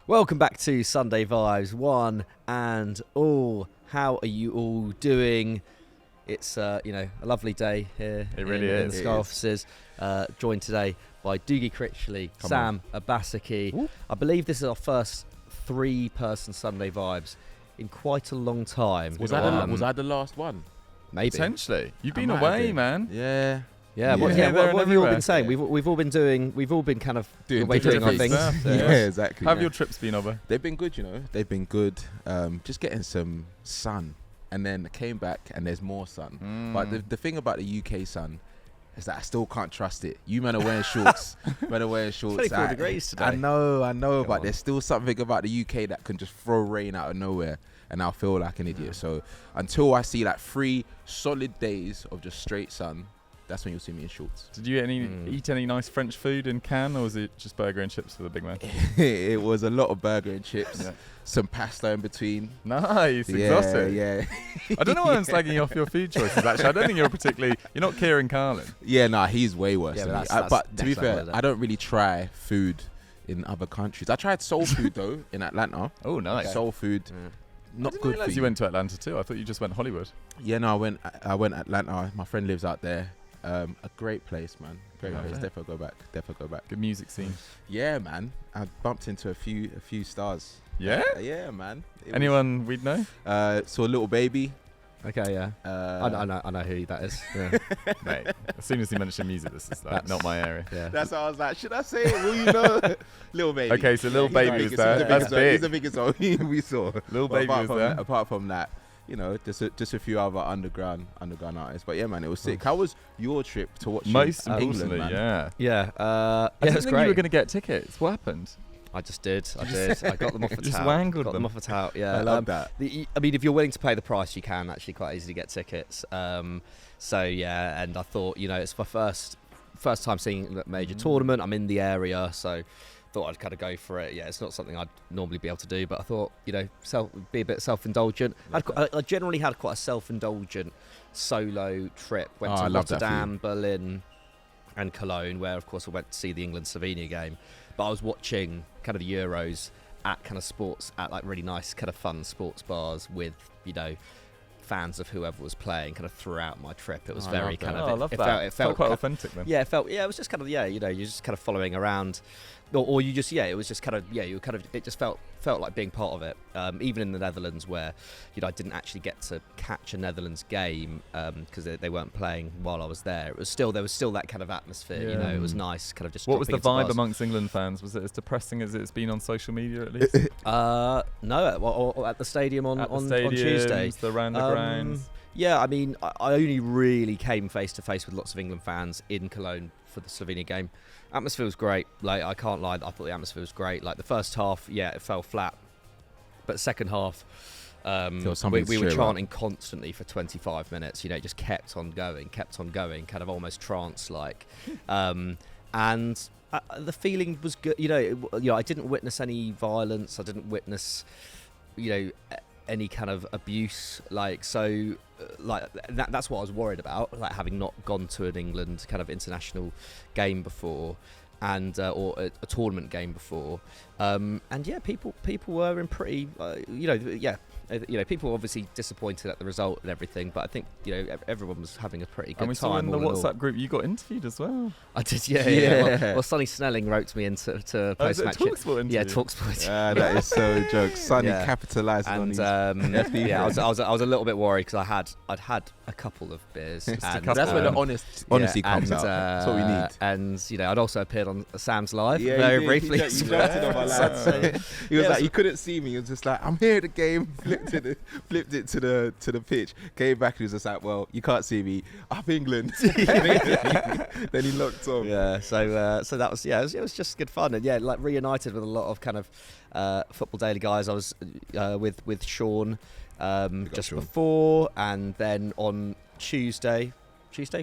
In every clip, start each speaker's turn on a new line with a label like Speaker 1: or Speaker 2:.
Speaker 1: Welcome back to Sunday Vibes, one and all. How are you all doing? It's a lovely day here
Speaker 2: It really
Speaker 1: in
Speaker 2: is.
Speaker 1: the Sky offices. Joined today by Doogie Critchley, Sam Abasaki.
Speaker 2: Whoop.
Speaker 1: I believe this is our first three-person Sunday Vibes in quite a long time.
Speaker 3: Was that the last one?
Speaker 1: Maybe.
Speaker 2: Potentially. You've been
Speaker 3: might
Speaker 2: away,
Speaker 3: have been.
Speaker 2: man.
Speaker 3: Yeah.
Speaker 1: What have you all
Speaker 2: everywhere.
Speaker 1: been saying?
Speaker 3: Yeah.
Speaker 1: We've all been kind of
Speaker 3: Doing
Speaker 1: away doing our
Speaker 2: different
Speaker 1: things.
Speaker 2: stuff.
Speaker 3: Yeah, exactly.
Speaker 2: How have your trips been over?
Speaker 3: They've been good, They've been good. Just getting some sun. And then I came back and there's more sun. But the thing about the UK sun is that I still can't trust it. You men are wearing shorts.
Speaker 1: 24 degrees today.
Speaker 3: I know,
Speaker 1: Come
Speaker 3: but
Speaker 1: on.
Speaker 3: there's still something about the UK that can just throw rain out of nowhere and I'll feel like an idiot. So until I see like 3 solid days of just straight sun, that's when you'll see me in shorts.
Speaker 2: Did you eat any nice French food in Cannes, or was it just burger and chips for the big man?
Speaker 3: It was a lot of burger and chips,
Speaker 2: Yeah.
Speaker 3: some pasta in between.
Speaker 2: Nice, exotic.
Speaker 3: Yeah.
Speaker 2: I don't know why I'm slagging you off your food choices, actually. I don't think you're not Kieran Carlin.
Speaker 3: Yeah, nah, he's way worse
Speaker 1: Yeah,
Speaker 3: than
Speaker 1: but
Speaker 3: me.
Speaker 1: that's
Speaker 3: But to be
Speaker 1: next level,
Speaker 3: fair,
Speaker 1: isn't it?
Speaker 3: I don't really try food in other countries. I tried soul food though in Atlanta.
Speaker 2: Oh, nice.
Speaker 3: Soul food,
Speaker 1: Yeah.
Speaker 3: not
Speaker 2: I didn't
Speaker 3: good for
Speaker 2: realise
Speaker 3: you.
Speaker 2: you went to Atlanta too. I thought you just went Hollywood.
Speaker 3: Yeah, no, I went Atlanta. My friend lives out there. A great place, man. Great
Speaker 2: Love
Speaker 3: place.
Speaker 2: it.
Speaker 3: Definitely go back.
Speaker 2: Good music scene.
Speaker 3: Yeah, man. I bumped into a few stars.
Speaker 2: Yeah?
Speaker 3: Yeah, man. It
Speaker 2: Anyone we'd know?
Speaker 3: was, saw Little Baby.
Speaker 1: Okay, yeah. I know who that is. Yeah.
Speaker 2: Mate, as soon as he mentioned music, this is like not my area.
Speaker 1: Yeah.
Speaker 3: That's how I was like, should I say it? Will you know? Little Baby.
Speaker 2: Okay, so Lil
Speaker 3: he's
Speaker 2: Baby
Speaker 3: the
Speaker 2: was
Speaker 3: biggest-
Speaker 2: there.
Speaker 3: He's the
Speaker 2: That's
Speaker 3: biggest one. He's
Speaker 2: big.
Speaker 3: the biggest one we saw.
Speaker 2: Lil
Speaker 3: But
Speaker 2: Baby
Speaker 3: apart
Speaker 2: was
Speaker 3: from
Speaker 2: there.
Speaker 3: that- apart from that, just a few other underground artists. But yeah, man, it was sick. How was your trip to watch
Speaker 2: Most
Speaker 3: England,
Speaker 2: importantly,
Speaker 3: man?
Speaker 2: yeah.
Speaker 1: Yeah,
Speaker 2: I
Speaker 1: it
Speaker 2: didn't
Speaker 1: was
Speaker 2: think
Speaker 1: great.
Speaker 2: you were going to get tickets. What happened?
Speaker 1: I just did. I got them off a
Speaker 2: Just
Speaker 1: tout.
Speaker 2: wangled
Speaker 1: Got them
Speaker 2: them.
Speaker 1: off a tout. Yeah,
Speaker 3: I love that.
Speaker 1: I mean, if you're willing to pay the price, you can actually quite easily get tickets. So yeah, and I thought, it's my first time seeing a major tournament. I'm in the area, so thought I'd kind of go for it. Yeah, it's not something I'd normally be able to do, but I thought, be a bit self-indulgent. I generally had quite a self-indulgent solo trip. Went
Speaker 3: I
Speaker 1: to
Speaker 3: love that for
Speaker 1: Rotterdam, Berlin, and Cologne, where of course I went to see the England-Slovenia game. But I was watching kind of the Euros at kind of sports, at like really nice kind of fun sports bars with, fans of whoever was playing kind of throughout my trip. It was
Speaker 3: I
Speaker 1: very
Speaker 3: love
Speaker 1: kind
Speaker 3: that.
Speaker 1: of,
Speaker 2: I love
Speaker 1: it
Speaker 2: that.
Speaker 1: It felt
Speaker 2: quite authentic then.
Speaker 1: yeah, it was just kind of, you're just kind of following around, or you just, it was just kind of, you kind of, it just felt like being part of it. Even in the Netherlands, where, I didn't actually get to catch a Netherlands game because they weren't playing while I was there. There was still that kind of atmosphere.
Speaker 2: Yeah.
Speaker 1: It was nice, kind of just.
Speaker 2: What was the
Speaker 1: dropping into
Speaker 2: vibe
Speaker 1: bars.
Speaker 2: amongst England fans? Was it as depressing as it's been on social media at least?
Speaker 1: No, at the stadium on Tuesday.
Speaker 2: The round the grounds.
Speaker 1: Yeah, I mean, I only really came face to face with lots of England fans in Cologne for the Slovenia game. Atmosphere was great. Like, I can't lie, I thought the atmosphere was great. Like, the first half, it fell flat. But the second half, we were chanting constantly for 25 minutes. It just kept on going, kind of almost trance-like. And the feeling was good. I didn't witness any violence. I didn't witness, any kind of abuse. That's what I was worried about. Like, having not gone to an England kind of international game before, and or a tournament game before, people were in pretty, people were obviously disappointed at the result and everything, but I think everyone was having a pretty good
Speaker 2: And we
Speaker 1: time.
Speaker 2: saw in the
Speaker 1: all in all.
Speaker 2: WhatsApp group you got interviewed as well.
Speaker 1: I did, yeah. Well, Sonny Snelling wrote me into
Speaker 2: Was it a
Speaker 1: post-match.
Speaker 2: TalkSport interview?
Speaker 1: Yeah, TalkSport.
Speaker 3: That is so jokes. Sonny capitalised on
Speaker 1: And
Speaker 3: these.
Speaker 1: I was a little bit worried because I'd had a couple of beers. And,
Speaker 3: That's where the honesty comes out. That's what we need.
Speaker 1: And I'd also appeared on Sam's Live
Speaker 3: Yeah,
Speaker 1: very
Speaker 3: you did.
Speaker 1: briefly.
Speaker 3: You
Speaker 1: as
Speaker 3: jumped
Speaker 1: well.
Speaker 3: in on my live. He was like, he couldn't see me. He was just like, I'm here at the game. Flipped it to the pitch. Came back and he was just like, well, you can't see me. Up England. Then he locked on.
Speaker 1: Yeah, so that was it was just good fun, and like reunited with a lot of kind of Football Daily guys. I was with Sean just
Speaker 3: Sean.
Speaker 1: before, and then on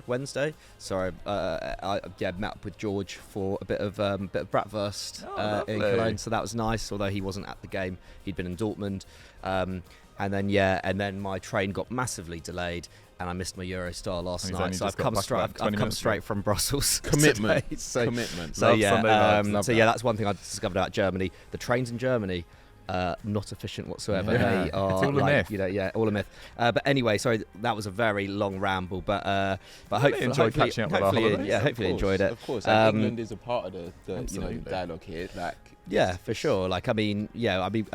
Speaker 1: Wednesday. Sorry, I met up with George for a bit of bratwurst in
Speaker 2: lovely.
Speaker 1: Cologne, so that was nice. Although he wasn't at the game, he'd been in Dortmund. and then my train got massively delayed. And I missed my Eurostar last night, so I've come straight from Brussels.
Speaker 3: Commitment.
Speaker 1: Today,
Speaker 3: Commitment.
Speaker 1: So yeah,
Speaker 3: Love
Speaker 1: that's one thing I discovered about Germany. The trains in Germany, not efficient whatsoever.
Speaker 2: Yeah.
Speaker 1: They are
Speaker 2: it's all a myth.
Speaker 1: All a myth. But anyway, sorry, that was a very long ramble. But
Speaker 2: hopefully enjoyed catching up with our holidays.
Speaker 1: Yeah, hopefully enjoyed it.
Speaker 3: Of course, England is a part of the
Speaker 2: Absolutely.
Speaker 3: dialogue here.
Speaker 1: Yeah, for sure. I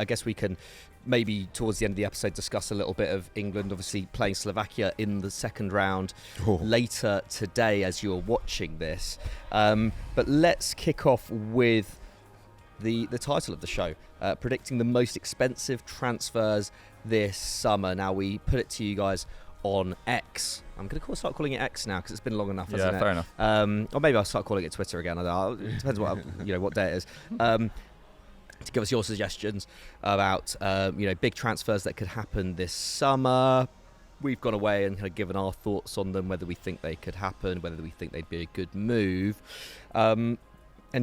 Speaker 1: guess we can maybe towards the end of the episode discuss a little bit of England obviously playing Slovakia in the second round later today as you're watching this. But let's kick off with the title of the show, predicting the most expensive transfers this summer. Now, we put it to you guys on X. I'm going to start calling it X now because it's been long enough, hasn't it?
Speaker 2: Yeah, fair enough.
Speaker 1: Or maybe I'll start calling it Twitter again. I don't know. It depends what day it is. To give us your suggestions about big transfers that could happen this summer. We've gone away and kind of given our thoughts on them, whether we think they could happen, whether we think they'd be a good move. And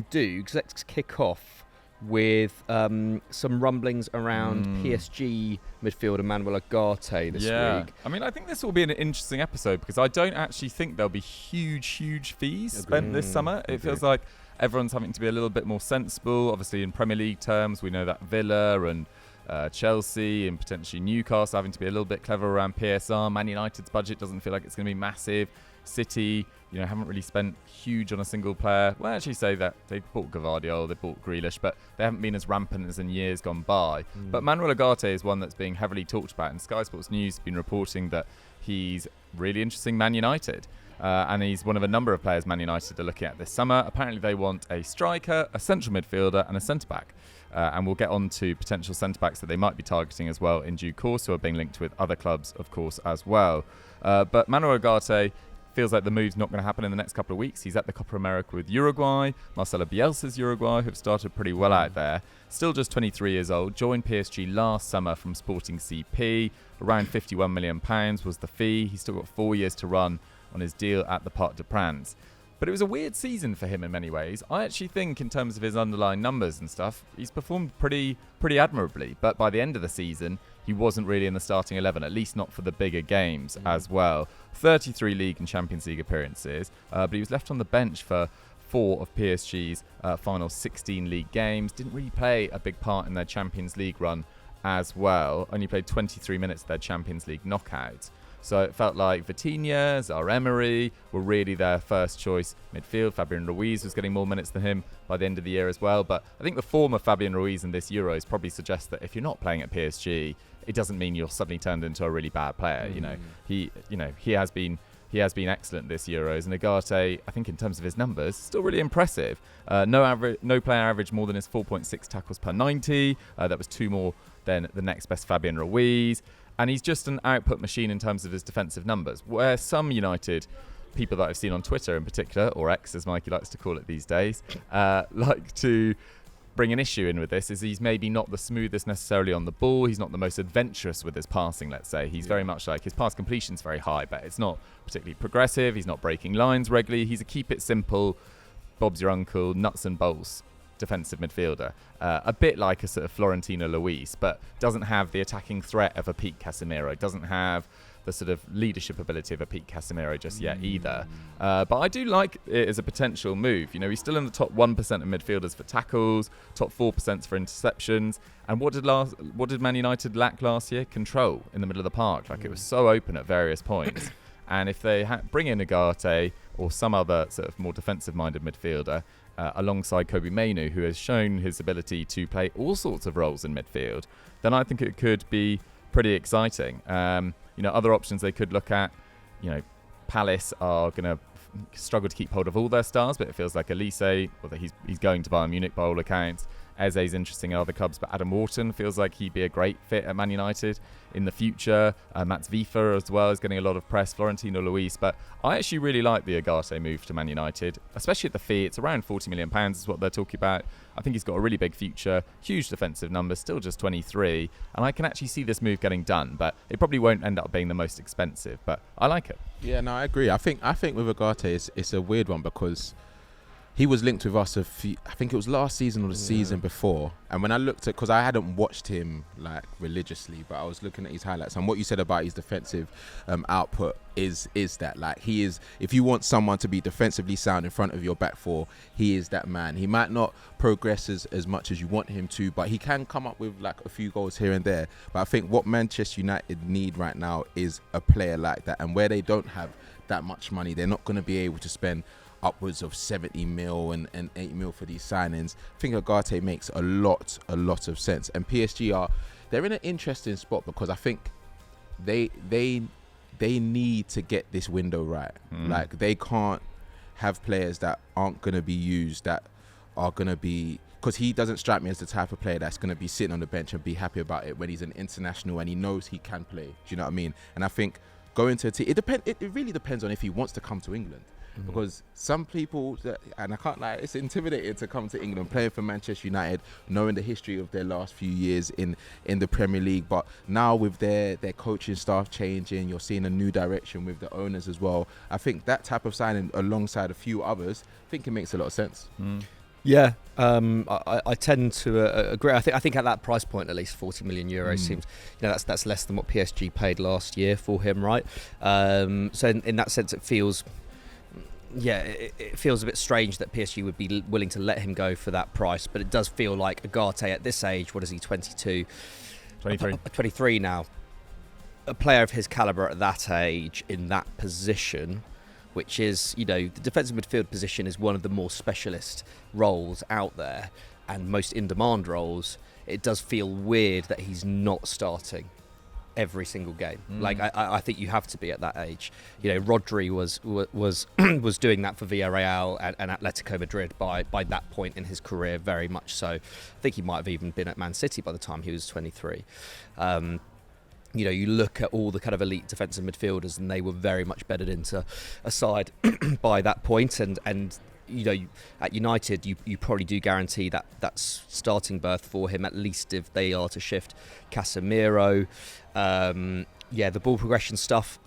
Speaker 1: Dukes, let's kick off with some rumblings around PSG midfielder Manuel Ugarte this week.
Speaker 2: I mean, I think this will be an interesting episode because I don't actually think there'll be huge fees spent this summer. It feels like everyone's having to be a little bit more sensible. Obviously, in Premier League terms, we know that Villa and Chelsea and potentially Newcastle having to be a little bit clever around PSR. Man United's budget doesn't feel like it's going to be massive. City, haven't really spent huge on a single player. Well, I actually say that they bought Gvardiol, they bought Grealish, but they haven't been as rampant as in years gone by. But Manuel Ugarte is one that's being heavily talked about, and Sky Sports News have been reporting that he's really interesting Man United. And he's one of a number of players Man United are looking at this summer. Apparently they want a striker, a central midfielder and a centre-back. And we'll get on to potential centre-backs that they might be targeting as well in due course, who are being linked with other clubs, of course, as well. But Manuel Ugarte feels like the move's not going to happen in the next couple of weeks. He's at the Copa America with Uruguay. Marcelo Bielsa's Uruguay, who've started pretty well out there. Still just 23 years old. Joined PSG last summer from Sporting CP. Around £51 million was the fee. He's still got 4 years to run on his deal at the Parc des Princes. But it was a weird season for him in many ways. I actually think in terms of his underlying numbers and stuff, he's performed pretty admirably. But by the end of the season, he wasn't really in the starting 11, at least not for the bigger games as well. 33 League and Champions League appearances, but he was left on the bench for 4 of PSG's final 16 league games. Didn't really play a big part in their Champions League run as well. Only played 23 minutes of their Champions League knockout. So it felt like Vitinha, Zaire-Emery were really their first choice midfield. Fabian Ruiz was getting more minutes than him by the end of the year as well. But I think the form of Fabian Ruiz in this Euros probably suggests that if you're not playing at PSG, it doesn't mean you're suddenly turned into a really bad player. He has been excellent this Euros, and Ugarte, I think in terms of his numbers, still really impressive. No player averaged more than his 4.6 tackles per 90. That was 2 more than the next best Fabian Ruiz. And he's just an output machine in terms of his defensive numbers, where some United people that I've seen on Twitter in particular, or X as Mikey likes to call it these days, like to bring an issue in with this is he's maybe not the smoothest necessarily on the ball. He's not the most adventurous with his passing, let's say. He's very much like his pass completion's very high, but it's not particularly progressive. He's not breaking lines regularly. He's a keep it simple, Bob's your uncle, nuts and bolts defensive midfielder, a bit like a sort of Florentino Luis, but doesn't have the attacking threat of a Pete Casemiro, doesn't have the sort of leadership ability of a Pete Casemiro just yet either. But I do like it as a potential move. He's still in the top 1% of midfielders for tackles, top 4% for interceptions. And what did Man United lack last year? Control in the middle of the park. Like it was so open at various points. And if they bring in Ugarte or some other sort of more defensive-minded midfielder, alongside Kobe Mainu, who has shown his ability to play all sorts of roles in midfield, then I think it could be pretty exciting. Other options they could look at, Palace are going to struggle to keep hold of all their stars, but it feels like Elise, whether he's going to Bayern Munich by all accounts. Eze's interesting at other clubs, but Adam Wharton feels like he'd be a great fit at Man United in the future. Mats Wiefer as well is getting a lot of press. Florentino Luis, but I actually really like the Ugarte move to Man United, especially at the fee. It's around £40 million is what they're talking about. I think he's got a really big future, huge defensive numbers, still just 23, and I can actually see this move getting done, but it probably won't end up being the most expensive, but I like it.
Speaker 3: Yeah, no, I agree. I think with Ugarte, it's a weird one because he was linked with us I think it was last season or the season before. And when I looked at, because I hadn't watched him like religiously, but I was looking at his highlights, and what you said about his defensive output is that like he is, if you want someone to be defensively sound in front of your back four, he is that man. He might not progress as much as you want him to, but he can come up with like a few goals here and there. But I think what Manchester United need right now is a player like that, and where they don't have that much money, they're not going to be able to spend upwards of 70 mil and 8 mil for these signings. I think Ugarte makes a lot of sense, and PSG they're in an interesting spot because I think they need to get this window right. Like they can't have players that aren't going to be used, that are going to be, because he doesn't strike me as the type of player that's going to be sitting on the bench and be happy about it when he's an international and he knows he can play. Do you know what I mean? And I think going to a team, it really depends on if he wants to come to England. Because some people, and I can't lie, it's intimidating to come to England, playing for Manchester United, knowing the history of their last few years in the Premier League. But now with their coaching staff changing, you're seeing a new direction with the owners as well. I think that type of signing alongside a few others, I think it makes a lot of sense.
Speaker 1: Yeah, I tend to agree. I think at that price point, at least 40 million euros seems, that's less than what PSG paid last year for him, right? So in that sense, it feels. Yeah, it feels a bit strange that PSG would be willing to let him go for that price, but it does feel like Ugarte at this age, what is he, 22? 23 now. A player of his calibre at that age, in that position, which is, the defensive midfield position is one of the more specialist roles out there and most in-demand roles. It does feel weird that he's not starting every single game. Like I think you have to be at that age. Rodri was doing that for Villarreal and Atletico Madrid by that point in his career, very much so. I think he might have even been at Man City by the time he was 23. You look at all the kind of elite defensive midfielders, and they were very much bedded into a side by that point. And at United, you probably do guarantee that starting berth for him, at least if they are to shift Casemiro. The ball progression stuff,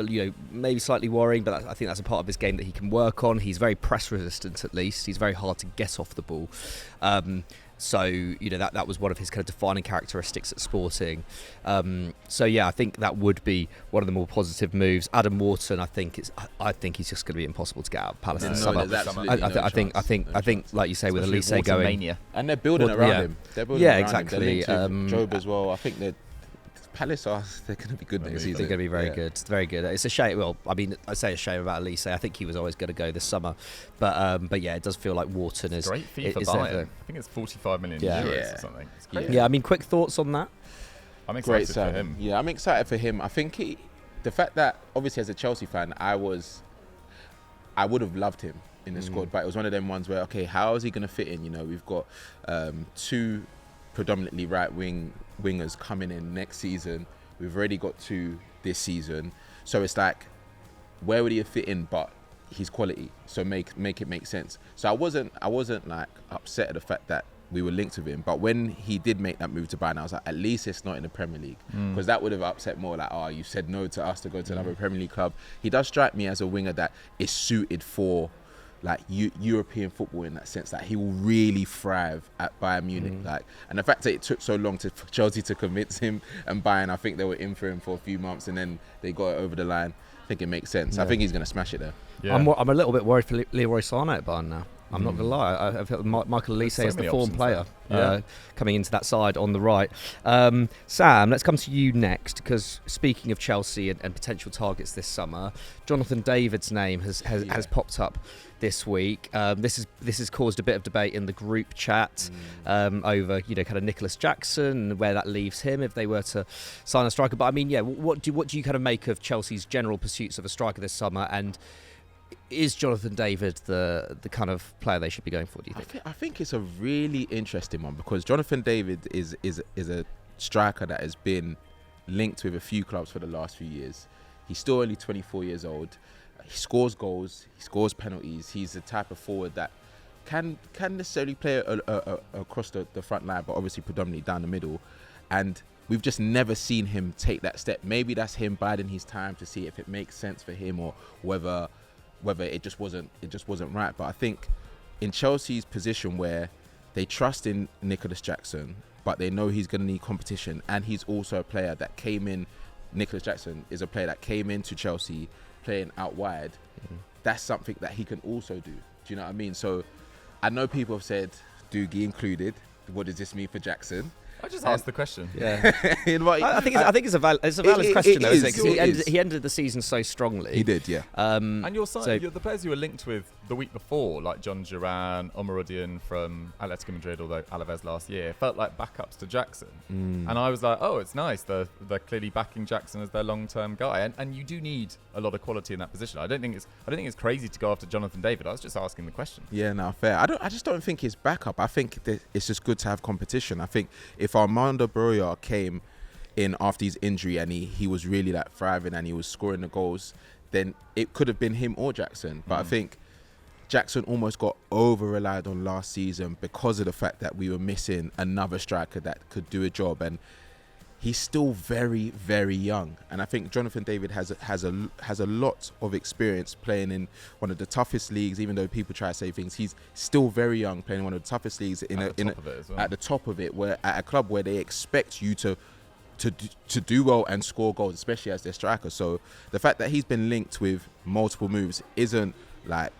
Speaker 1: maybe slightly worrying, but I think that's a part of his game that he can work on. He's very press resistant, at least. He's very hard to get off the ball. That was one of his kind of defining characteristics at Sporting. I think that would be one of the more positive moves. Adam Wharton, I think he's just going to be impossible to get out of Palace this summer. I think, like you say, with Elise going,
Speaker 3: mania. And they're building around him. They're building around
Speaker 1: exactly.
Speaker 3: Him. Job as well. I think they're. Palace they're going to be good next season.
Speaker 1: They're going to be very good. It's very good. It's a shame. Well, I mean, I say a shame about Elise. I think he was always going to go this summer, but yeah, it does feel like Wharton is
Speaker 2: great fee for Bayern. I think it's 45 million euros or something. It's crazy.
Speaker 1: Yeah, I mean, quick thoughts on that.
Speaker 2: I'm excited for him.
Speaker 3: Yeah, I'm excited for him. I think the fact that obviously as a Chelsea fan, I would have loved him in the squad, but it was one of them ones where, okay, how is he going to fit in? We've got two predominantly right wingers coming in next season. We've already got two this season, so it's like, where would he fit in? But his quality, so make it make sense. So I wasn't like upset at the fact that we were linked with him, but when he did make that move to Bayern, I was like, at least it's not in the Premier League, because that would have upset more. Like, you said no to us to go to another Premier League club. He does strike me as a winger that is suited for like European football in that sense, that he will really thrive at Bayern Munich. And the fact that it took so long for Chelsea to convince him, and Bayern, I think they were in for him for a few months, and then they got it over the line. I think it makes sense. I think he's going to smash it there.
Speaker 1: Yeah. I'm a little bit worried for Leroy Sané at Bayern now. I'm not going to lie. I feel Michael Elise is the form player coming into that side on the right. Sam, let's come to you next, because speaking of Chelsea and potential targets this summer, Jonathan David's name has popped up this week. This has caused a bit of debate in the group chat over kind of Nicholas Jackson and where that leaves him if they were to sign a striker. But I mean, what do you kind of make of Chelsea's general pursuits of a striker this summer, and is Jonathan David the kind of player they should be going for, do you think?
Speaker 3: I think it's a really interesting one, because Jonathan David is a striker that has been linked with a few clubs for the last few years. He's still only 24 years old. He scores goals, he scores penalties. He's the type of forward that can necessarily play across the front line, but obviously predominantly down the middle. And we've just never seen him take that step. Maybe that's him biding his time to see if it makes sense for him, or whether it just wasn't right. But I think in Chelsea's position where they trust in Nicholas Jackson, but they know he's going to need competition, and he's also a player that came in. Nicholas Jackson is a player that came into Chelsea playing out wide. That's something that he can also do. Do you know what I mean? So I know people have said, Doogie included, what does this mean for Jackson?
Speaker 2: I just asked the question.
Speaker 1: Yeah, I think it's a valid question, though, isn't it? Because he ended the season so strongly.
Speaker 3: He did, yeah.
Speaker 2: And you're the players you were linked with the week before, like John Duran, Omarodian from Atletico Madrid, although Alaves last year, felt like backups to Jackson. And I was like, oh, it's nice. They're clearly backing Jackson as their long-term guy, and you do need a lot of quality in that position. I don't think it's crazy to go after Jonathan David. I was just asking the question.
Speaker 3: Yeah, no, fair. I just don't think it's backup. I think that it's just good to have competition. I think if Armando Broja came in after his injury and he was really like thriving and he was scoring the goals, then it could have been him or Jackson. But I think Jackson almost got over-relied on last season because of the fact that we were missing another striker that could do a job, and he's still very, very young. And I think Jonathan David has a lot of experience playing in one of the toughest leagues. Even though people try to say things, he's still very young, playing in one of the toughest leagues at the top of it, where at a club where they expect you to do well and score goals, especially as their striker. So the fact that he's been linked with multiple moves isn't like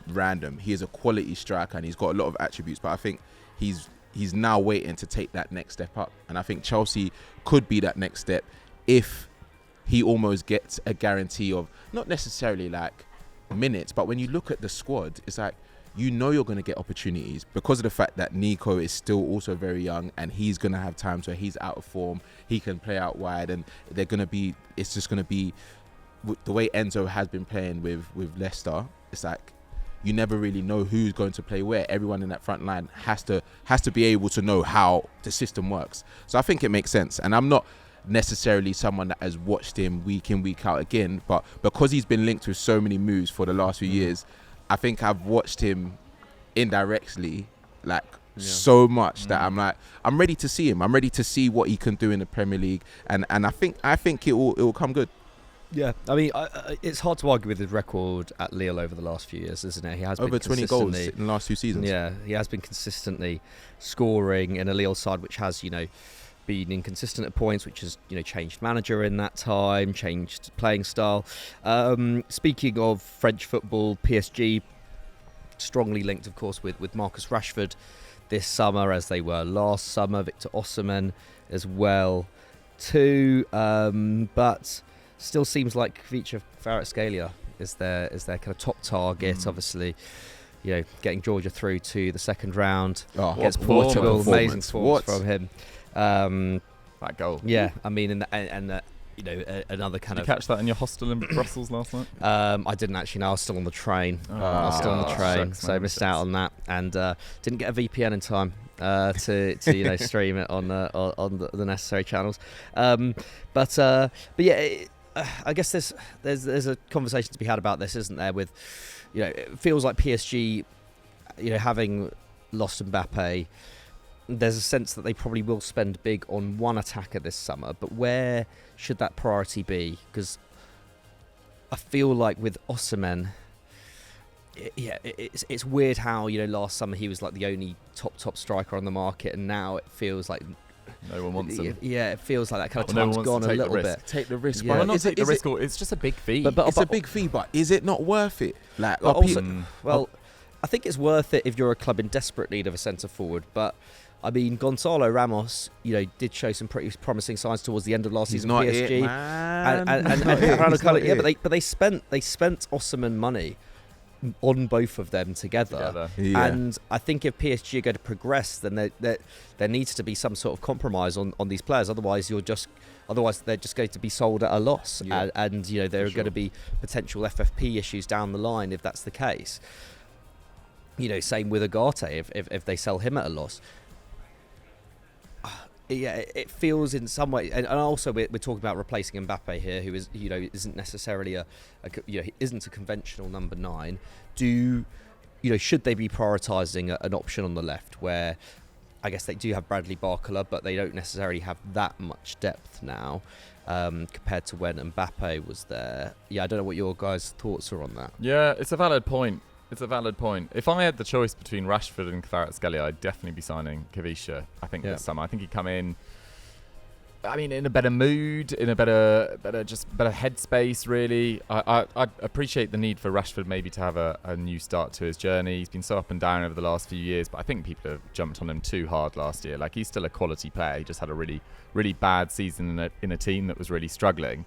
Speaker 3: random. He is a quality striker and he's got a lot of attributes, but I think he's now waiting to take that next step up, and I think Chelsea could be that next step if he almost gets a guarantee of not necessarily like minutes, but when you look at the squad, it's like you're going to get opportunities because of the fact that Nico is still also very young and he's going to have times where he's out of form, he can play out wide, and it's just going to be the way Enzo has been playing with Leicester. It's like you never really know who's going to play where. Everyone in that front line has to be able to know how the system works. So I think it makes sense. And I'm not necessarily someone that has watched him week in, week out again, but because he's been linked with so many moves for the last few years, I think I've watched him indirectly so much that I'm ready to see him. I'm ready to see what he can do in the Premier League, and I think it will come good.
Speaker 1: Yeah, I mean, it's hard to argue with his record at Lille over the last few years, isn't it? He has
Speaker 3: over 20 goals in the last 2 seasons.
Speaker 1: Yeah, he has been consistently scoring in a Lille side which has, been inconsistent at points, which has, changed manager in that time, changed playing style. Speaking of French football, PSG strongly linked, of course, with Marcus Rashford this summer, as they were last summer. Victor Osimhen as well, too. But still seems like Kvara is their kind of top target. Obviously, getting Georgia through to the second round against Portugal. Amazing performance from him.
Speaker 2: That goal.
Speaker 1: Yeah, I mean, another kind
Speaker 2: Did you catch that in your hostel in Brussels last night?
Speaker 1: I didn't actually. No, I was still on the train. So I missed out on that, and didn't get a VPN in time to stream it on the necessary channels. But yeah. I guess there's a conversation to be had about this, isn't there? With, it feels like PSG, having lost Mbappe, there's a sense that they probably will spend big on one attacker this summer. But where should that priority be? Because I feel like with Osimhen, it's weird how last summer he was like the only top striker on the market, and now it feels like
Speaker 2: no one wants him.
Speaker 1: Yeah, it feels like that kind of time's gone a little bit.
Speaker 3: Take the risk.
Speaker 2: Yeah. Well, not take the risk. It's just a big fee.
Speaker 3: But it's a big fee, but is it not worth it? I
Speaker 1: think it's worth it if you're a club in desperate need of a centre forward. But I mean, Gonzalo Ramos, did show some pretty promising signs towards the end of last season for PSG. But they spent Osimhen money on both of them together.
Speaker 3: Yeah.
Speaker 1: And I think if PSG are going to progress, then there needs to be some sort of compromise on these players. Otherwise they're just going to be sold at a loss.
Speaker 3: Yeah.
Speaker 1: And there are going to be potential FFP issues down the line if that's the case. Same with Ugarte if they sell him at a loss. Yeah, it feels in some way, and also we're talking about replacing Mbappe here, who is isn't necessarily isn't a conventional number 9. Should they be prioritising an option on the left where I guess they do have Bradley Barcola, but they don't necessarily have that much depth now compared to when Mbappe was there. Yeah, I don't know what your guys' thoughts are on that.
Speaker 2: Yeah, it's a valid point. It's a valid point. If I had the choice between Rashford and Kvaratskhelia, I'd definitely be signing Kvara. I think this summer. I think he'd come in. I mean, in a better mood, in a better headspace. Really, I appreciate the need for Rashford maybe to have a new start to his journey. He's been so up and down over the last few years, but I think people have jumped on him too hard last year. Like, he's still a quality player. He just had a really, really bad season in a team that was really struggling.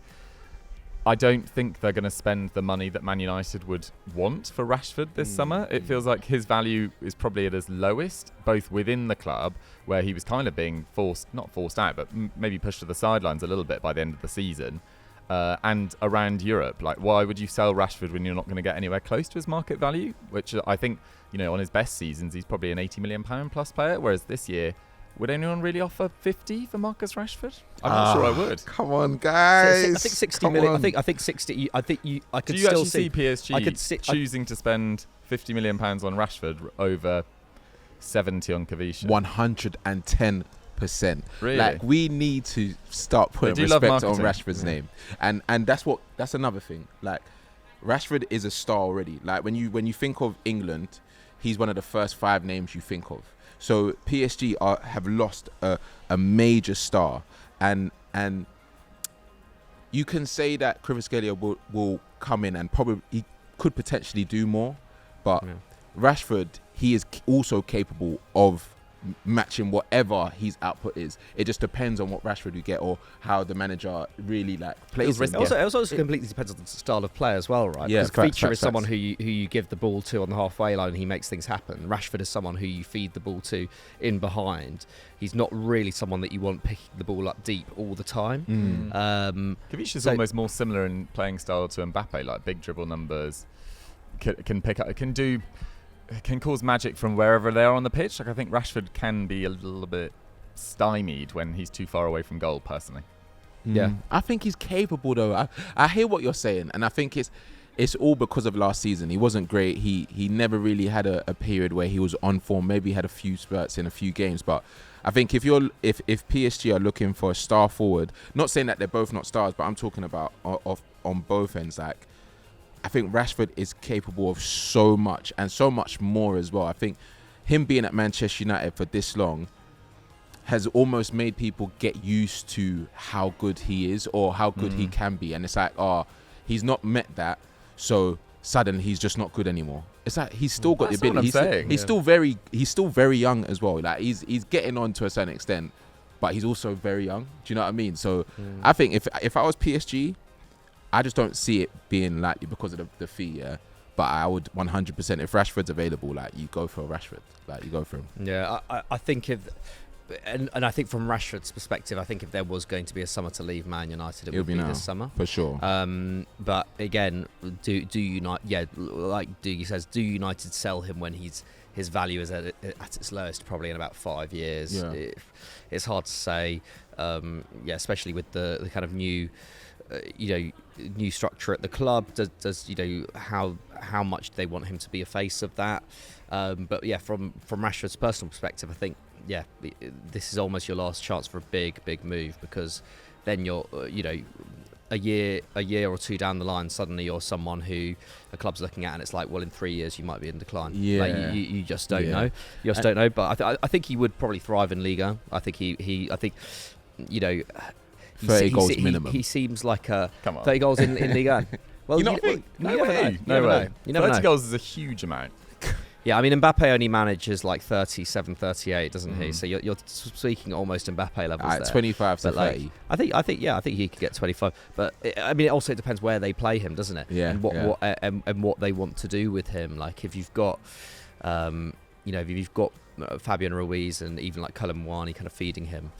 Speaker 2: I don't think they're going to spend the money that Man United would want for Rashford this summer. It feels like his value is probably at his lowest, both within the club, where he was kind of being not forced out, but maybe pushed to the sidelines a little bit by the end of the season, and around Europe. Like, why would you sell Rashford when you're not going to get anywhere close to his market value? Which I think, on his best seasons, he's probably an £80 million plus player, whereas this year, would anyone really offer 50 for Marcus Rashford? I'm not sure I would.
Speaker 3: Come on, guys.
Speaker 1: I think 60 million. I think 60. I think I could still
Speaker 2: see PSG choosing to spend £50 million on Rashford over 70 on Kvara?
Speaker 3: 110%.
Speaker 2: Really?
Speaker 3: Like, we need to start putting respect on Rashford's name, and that's another thing. Like, Rashford is a star already. Like, when you think of England, he's one of the first 5 names you think of. So PSG have lost a major star, and you can say that Kvaratskhelia will come in and probably he could potentially do more, but Rashford, he is also capable of matching whatever his output is. It just depends on what Rashford you get or how the manager really plays him.
Speaker 1: It also completely depends on the style of play as well, right?
Speaker 3: Yeah,
Speaker 1: because Kvara is someone who you give the ball to on the halfway line and he makes things happen. Rashford is someone who you feed the ball to in behind. He's not really someone that you want picking the ball up deep all the time.
Speaker 2: Kvara is almost more similar in playing style to Mbappe, like big dribble numbers, can pick up, can cause magic from wherever they are on the pitch. Like, I think Rashford can be a little bit stymied when he's too far away from goal, personally.
Speaker 1: Yeah.
Speaker 3: I think he's capable, though. I hear what you're saying, and I think it's all because of last season. He wasn't great. He never really had a period where he was on form. Maybe he had a few spurts in a few games, but I think if PSG are looking for a star forward, not saying that they're both not stars, but I'm talking about on both ends, like, I think Rashford is capable of so much and so much more as well. I think him being at Manchester United for this long has almost made people get used to how good he is or how good he can be. And it's like, he's not met that, so suddenly he's just not good anymore. It's like he's still got the ability. He's still very young as well. Like, he's getting on to a certain extent, but he's also very young. Do you know what I mean? So I think if I was PSG, I just don't see it being likely because of the fee, But I would 100%, if Rashford's available, like, you go for Rashford. Like, you go for him.
Speaker 1: Yeah, I think and I think from Rashford's perspective, I think if there was going to be a summer to leave Man United, it would be this summer.
Speaker 3: For sure.
Speaker 1: But again, do United, like Doogie says, do United sell him when his value is at its lowest, probably in about 5 years?
Speaker 3: Yeah.
Speaker 1: It's hard to say, especially with the kind of new structure at the club. Does how much they want him to be a face of that? But yeah, from Rashford's personal perspective, I think this is almost your last chance for a big move, because then you're a year or two down the line, suddenly you're someone who a club's looking at and it's like, well, in 3 years you might be in decline. Like, you just don't know. You just don't know. But I think he would probably thrive in Liga. I think he
Speaker 3: 30 goals minimum.
Speaker 1: He seems like
Speaker 2: 30
Speaker 1: goals in Liga. Well,
Speaker 2: no way.
Speaker 1: You never
Speaker 2: 30
Speaker 1: know.
Speaker 2: goals is a huge amount.
Speaker 1: Yeah, I mean, Mbappe only manages like 37, 38, doesn't he? So you're speaking almost Mbappe levels there.
Speaker 3: 25 to 30.
Speaker 1: I think he could get 25. But I mean, it also depends where they play him, doesn't it?
Speaker 3: Yeah.
Speaker 1: And what they want to do with him. Like, if you've got, if you've got Fabian Ruiz and even like Cullen Wani kind of feeding him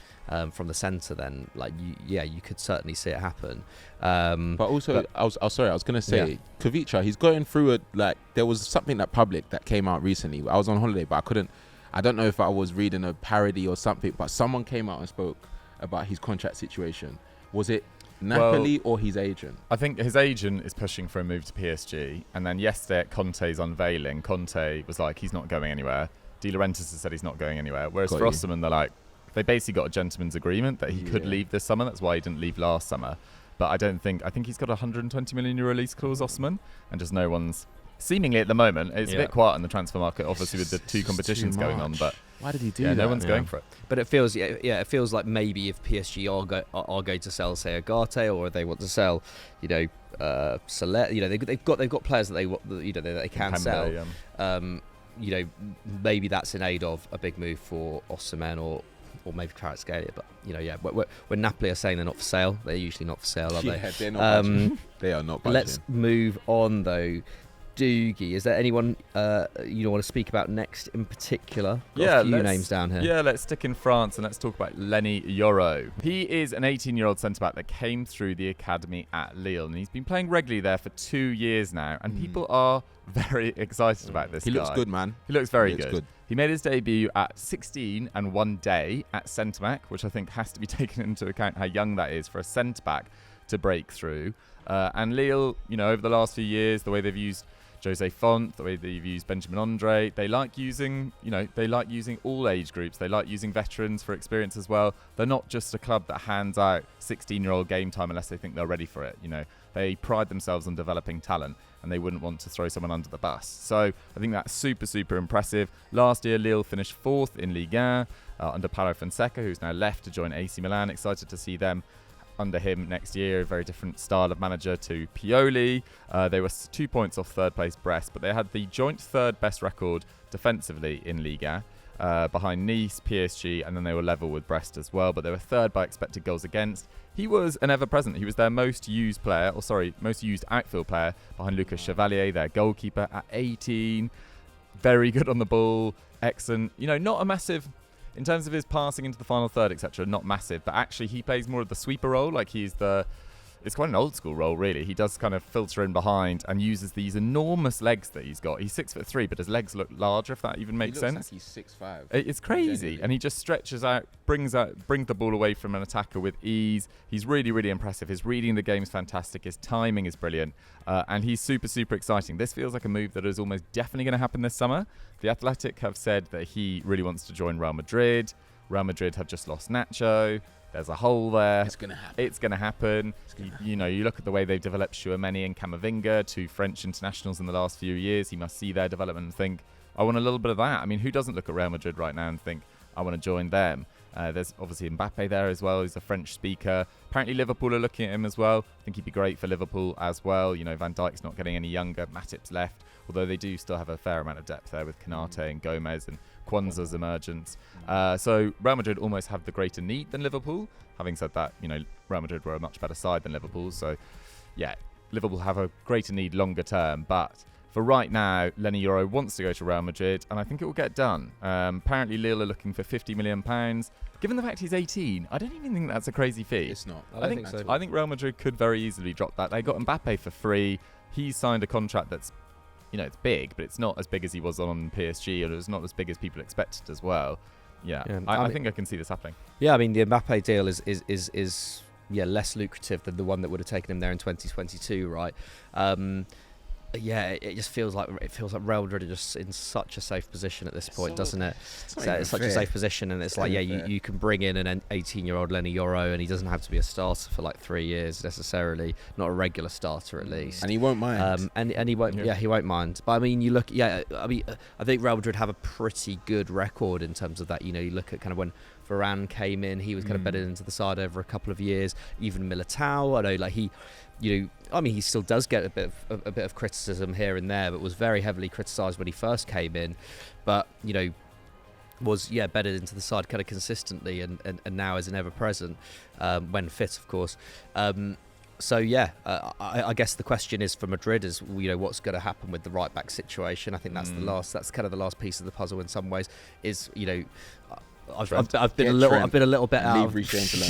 Speaker 1: from the centre, then like you could certainly see it happen.
Speaker 3: But also, I was going to say, Kvara, he's going through there was something public that came out recently. I was on holiday, but I don't know if I was reading a parody or something, but someone came out and spoke about his contract situation. Was it Napoli or his agent?
Speaker 2: I think his agent is pushing for a move to PSG, and then yesterday at Conte's unveiling, Conte was like, he's not going anywhere. De Laurentiis has said he's not going anywhere. Whereas for Osimhen, they're like, they basically got a gentleman's agreement that he could leave this summer. That's why he didn't leave last summer. But I think he's got a €120 million lease clause, Osimhen, and just no one's seemingly at the moment it's a bit quiet in the transfer market, obviously with the two competitions going on. But
Speaker 3: why did he do that?
Speaker 2: No one's going for it.
Speaker 1: But it feels it feels like maybe if PSG are going to sell, say, Ugarte, or they want to sell, Soler, they've got players that they can sell. Maybe that's in aid of a big move for Osimhen or maybe Kvaratskhelia. But when Napoli are saying they're not for sale, they're usually not for sale, are they?
Speaker 3: Yeah, they're not budging. They are not budging.
Speaker 1: Let's move on though. Doogie, is there anyone you want to speak about next in particular? Got a few names down here.
Speaker 2: Yeah, let's stick in France and let's talk about Leny Yoro. He is an 18-year-old centre-back that came through the academy at Lille, and he's been playing regularly there for 2 years now, and people are very excited about this guy.
Speaker 3: He looks good, man.
Speaker 2: He looks very good. He made his debut at 16 and 1 day at centre-back, which I think has to be taken into account how young that is for a centre-back to break through. And Lille, over the last few years, the way they've used Jose Font, the way they've used Benjamin Andre, they like using all age groups. They like using veterans for experience as well. They're not just a club that hands out 16-year-old game time unless they think they're ready for it. They pride themselves on developing talent, and they wouldn't want to throw someone under the bus. So I think that's super, super impressive. Last year, Lille finished 4th in Ligue 1 under Paulo Fonseca, who's now left to join AC Milan. Excited to see them under him next year. A very different style of manager to Pioli. They were 2 points off third place Brest, but they had the joint third best record defensively in Liga, behind Nice, PSG, and then they were level with Brest as well, but they were third by expected goals against. He was an ever-present. He was their most used outfield player behind Lucas Chevalier, their goalkeeper, at 18. Very good on the ball, excellent. Not a massive... In terms of his passing into the final third, etc., not massive, but actually he plays more of the sweeper role. It's quite an old school role, really. He does kind of filter in behind and uses these enormous legs that he's got. He's 6'3", but his legs look larger, if that even makes sense.
Speaker 3: Like he's 6'5".
Speaker 2: It's crazy,
Speaker 3: genuinely.
Speaker 2: And he just stretches out, brings the ball away from an attacker with ease. He's really, really impressive. His reading the game is fantastic. His timing is brilliant, and he's super, super exciting. This feels like a move that is almost definitely going to happen this summer. The Athletic have said that he really wants to join Real Madrid. Real Madrid have just lost Nacho. There's a hole there.
Speaker 3: It's going to happen.
Speaker 2: You look at the way they've developed Chouameni and Camavinga, 2 French internationals in the last few years. He must see their development and think, I want a little bit of that. I mean, who doesn't look at Real Madrid right now and think, I want to join them? There's obviously Mbappe there as well. He's a French speaker. Apparently Liverpool are looking at him as well. I think he'd be great for Liverpool as well. Van Dijk's not getting any younger. Matip's left, although they do still have a fair amount of depth there with Konate and Gomez and Kwanzaa's emergence. So Real Madrid almost have the greater need than Liverpool. Having said that, Real Madrid were a much better side than Liverpool. So, yeah, Liverpool have a greater need longer term. But for right now, Leny Yoro wants to go to Real Madrid, and I think it will get done. Apparently, Lille are looking for £50 million. Given the fact he's 18, I don't even think that's a crazy fee.
Speaker 3: It's not.
Speaker 1: I think so.
Speaker 2: I think Real Madrid could very easily drop that. They got Mbappe for free. He's signed a contract that's, it's big, but it's not as big as he was on PSG, or it's not as big as people expected as well. I think I can see this happening.
Speaker 1: Yeah, I mean, the Mbappe deal is less lucrative than the one that would have taken him there in 2022, right? It just feels like Real Madrid are just in such a safe position at this point, doesn't it? It's such a safe position, and it's like, you can bring in an 18-year-old Leny Yoro, and he doesn't have to be a starter for like 3 years necessarily, not a regular starter at least.
Speaker 3: And he won't mind.
Speaker 1: And he won't. Yeah, he won't mind. But I mean, you look. Yeah, I mean, I think Real Madrid have a pretty good record in terms of that. You look at kind of when Varane came in, he was kind of bedded into the side over a couple of years. Even Militao, I know, like he still does get a bit of criticism here and there, but was very heavily criticised when he first came in. But was bedded into the side kind of consistently, and now is an ever present when fit, of course. I guess the question is for Madrid is what's going to happen with the right back situation. I think that's that's kind of the last piece of the puzzle in some ways. Is I've been a little bit out.
Speaker 3: Leave Reece James alone,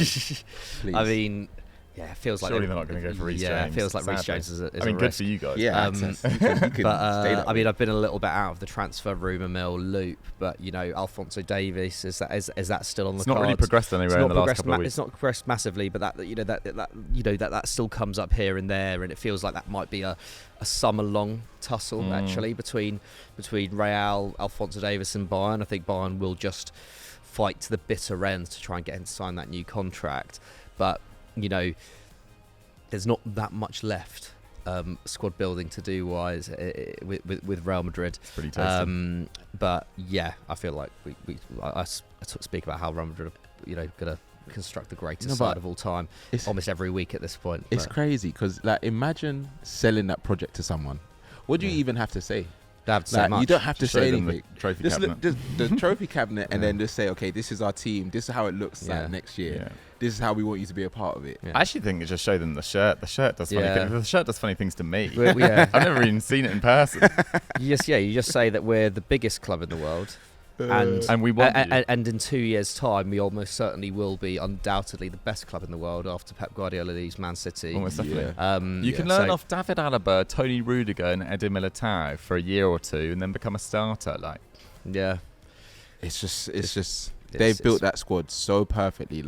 Speaker 3: please.
Speaker 1: I mean, it feels like
Speaker 2: surely they're not going to go for Reece James.
Speaker 1: Yeah, it feels like Reece James is a
Speaker 2: good
Speaker 1: risk.
Speaker 2: for you guys.
Speaker 3: Yeah,
Speaker 1: but I mean, I've been a little bit out of the transfer rumour mill loop. But Alphonso Davies, is that still on the cards?
Speaker 2: It's not really progressed anywhere in the last couple of weeks.
Speaker 1: It's not progressed massively, but that still comes up here and there, and it feels like that might be a summer-long tussle actually between Real, Alphonso Davies, and Bayern. I think Bayern will just fight to the bitter end to try and get him to sign that new contract, but there's not that much left squad building to do wise with Real Madrid.
Speaker 2: It's pretty tasty.
Speaker 1: But yeah, I feel like I speak about how Real Madrid are, going to construct the greatest side of all time almost every week at this point.
Speaker 3: It's crazy because imagine selling that project to someone. What do you even have to say?
Speaker 1: Have to say much.
Speaker 3: You don't have to say anything.
Speaker 2: The trophy cabinet.
Speaker 3: The trophy cabinet, and then just say, okay, this is our team. This is how it looks like next year. Yeah. This is how we want you to be a part of it.
Speaker 2: Yeah. I actually think it just show them the shirt. The shirt does funny things. The shirt does funny things to me.
Speaker 1: Yeah.
Speaker 2: I've never even seen it in person.
Speaker 1: You just say that we're the biggest club in the world.
Speaker 2: And we want
Speaker 1: and in 2 years' time, we almost certainly will be undoubtedly the best club in the world after Pep Guardiola leaves Man City.
Speaker 2: Almost definitely. You can learn off David Alaba, Tony Rudiger, and Eder Militao for a year or two, and then become a starter.
Speaker 3: It's just they've built that squad so perfectly.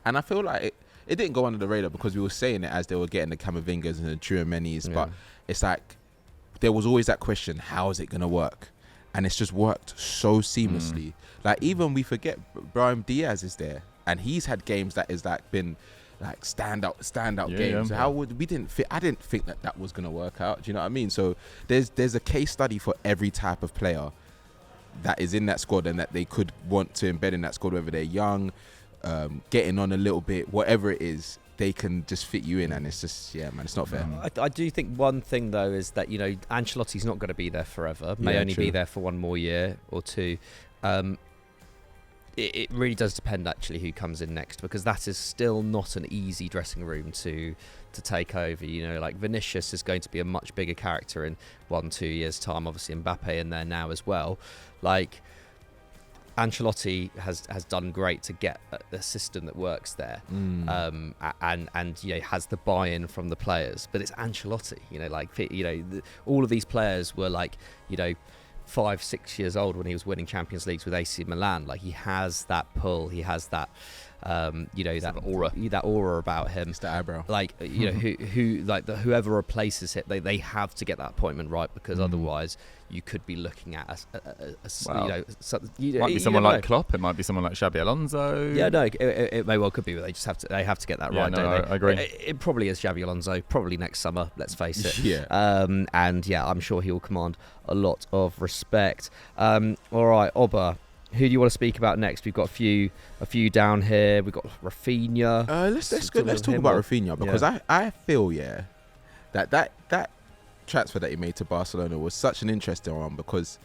Speaker 3: And I feel like it didn't go under the radar because we were saying it as they were getting the Camavingas and the Tchouaménis, but it's like there was always that question: how is it going to work? And it's just worked so seamlessly. Even we forget Brahim Diaz is there, and he's had games that is been standout games. How would we didn't fit? I didn't think that was gonna work out. Do you know what I mean? So there's a case study for every type of player that is in that squad and that they could want to embed in that squad, whether they're young, getting on a little bit, whatever it is. They can just fit you in, and it's just it's not fair.
Speaker 1: I do think one thing though is that Ancelotti's not going to be there forever. May only be there for one more year or two. It really does depend actually who comes in next, because that is still not an easy dressing room to take over. Vinicius is going to be a much bigger character in 1-2 years' time. Obviously Mbappe in there now as well. Ancelotti has done great to get a system that works there, and has the buy-in from the players. But it's Ancelotti, all of these players were 5-6 years old when he was winning Champions Leagues with AC Milan. He has that pull, he has that that aura about him.
Speaker 3: It's the eyebrow.
Speaker 1: Whoever replaces it, they have to get that appointment right, because otherwise you could be looking at
Speaker 2: might be someone like Klopp. It might be someone like Xabi Alonso.
Speaker 1: Yeah, no, it may well could be. But they have to get that right.
Speaker 2: No,
Speaker 1: don't they?
Speaker 2: I agree.
Speaker 1: It probably is Xabi Alonso. Probably next summer. Let's face it.
Speaker 3: Yeah.
Speaker 1: I'm sure he will command a lot of respect. All right, Oba. Who do you want to speak about next? We've got a few down here. We've got Raphinha.
Speaker 3: Let's talk about Raphinha, because I feel that transfer that he made to Barcelona was such an interesting one, because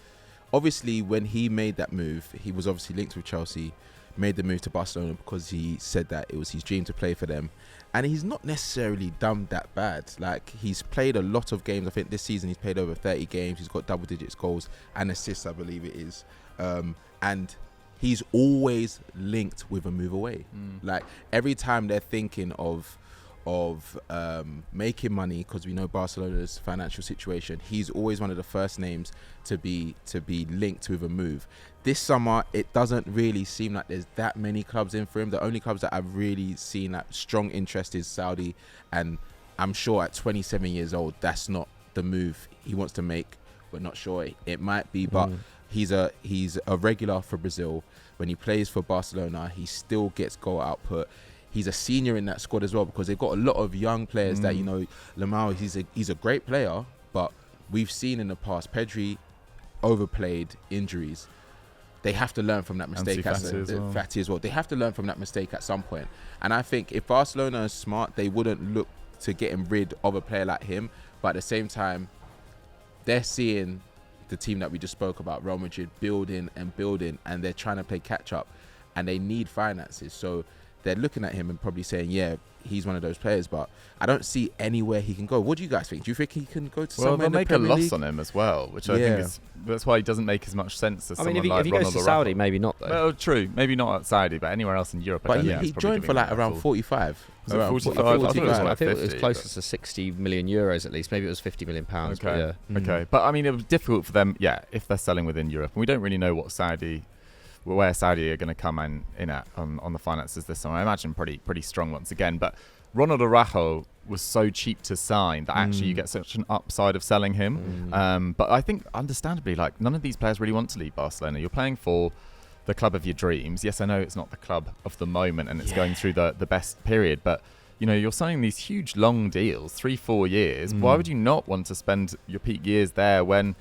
Speaker 3: obviously when he made that move, he was obviously linked with Chelsea, made the move to Barcelona because he said that it was his dream to play for them, and he's not necessarily done that bad. He's played a lot of games. I think this season he's played over 30 games. He's got double digits goals and assists, I believe it is. And he's always linked with a move away. Every time they're thinking of making money, because we know Barcelona's financial situation, he's always one of the first names to be linked with a move. This summer, it doesn't really seem like there's that many clubs in for him. The only clubs that I've really seen that strong interest is Saudi, and I'm sure at 27 years old, that's not the move he wants to make. We're not sure. It might be, but he's a regular for Brazil. When he plays for Barcelona, he still gets goal output. He's a senior in that squad as well, because they've got a lot of young players that, Lamau, he's a great player, but we've seen in the past, Pedri overplayed injuries. They have to learn from that mistake. Fati as well. They have to learn from that mistake at some point. And I think if Barcelona is smart, they wouldn't look to getting rid of a player like him. But at the same time, they're seeing the team that we just spoke about, Real Madrid, building, and they're trying to play catch up, and they need finances. So they're looking at him and probably saying, yeah, he's one of those players, but I don't see anywhere he can go. What do you guys think? Do you think he can go to somewhere in the Premier League?
Speaker 2: They'll make a loss on him as well, which I think is, that's why he doesn't make as much sense as someone like Ronaldo.
Speaker 1: If he goes to Saudi, maybe not though.
Speaker 2: Well, true, maybe not at Saudi, but anywhere else in Europe.
Speaker 3: But he joined for around 45.
Speaker 2: Was it 45?
Speaker 1: I think it was closer to 60 million euros at least. Maybe it was 50 million pounds.
Speaker 2: Okay. But I mean, it was difficult for them, if they're selling within Europe. And we don't really know where Saudi are going to come in at on the finances this summer. I imagine pretty strong once again. But Ronald Araujo was so cheap to sign that actually you get such an upside of selling him. But I think, understandably, none of these players really want to leave Barcelona. You're playing for the club of your dreams. Yes, I know it's not the club of the moment and it's going through the best period, but you're signing these huge long deals, 3-4 years. Why would you not want to spend your peak years there when,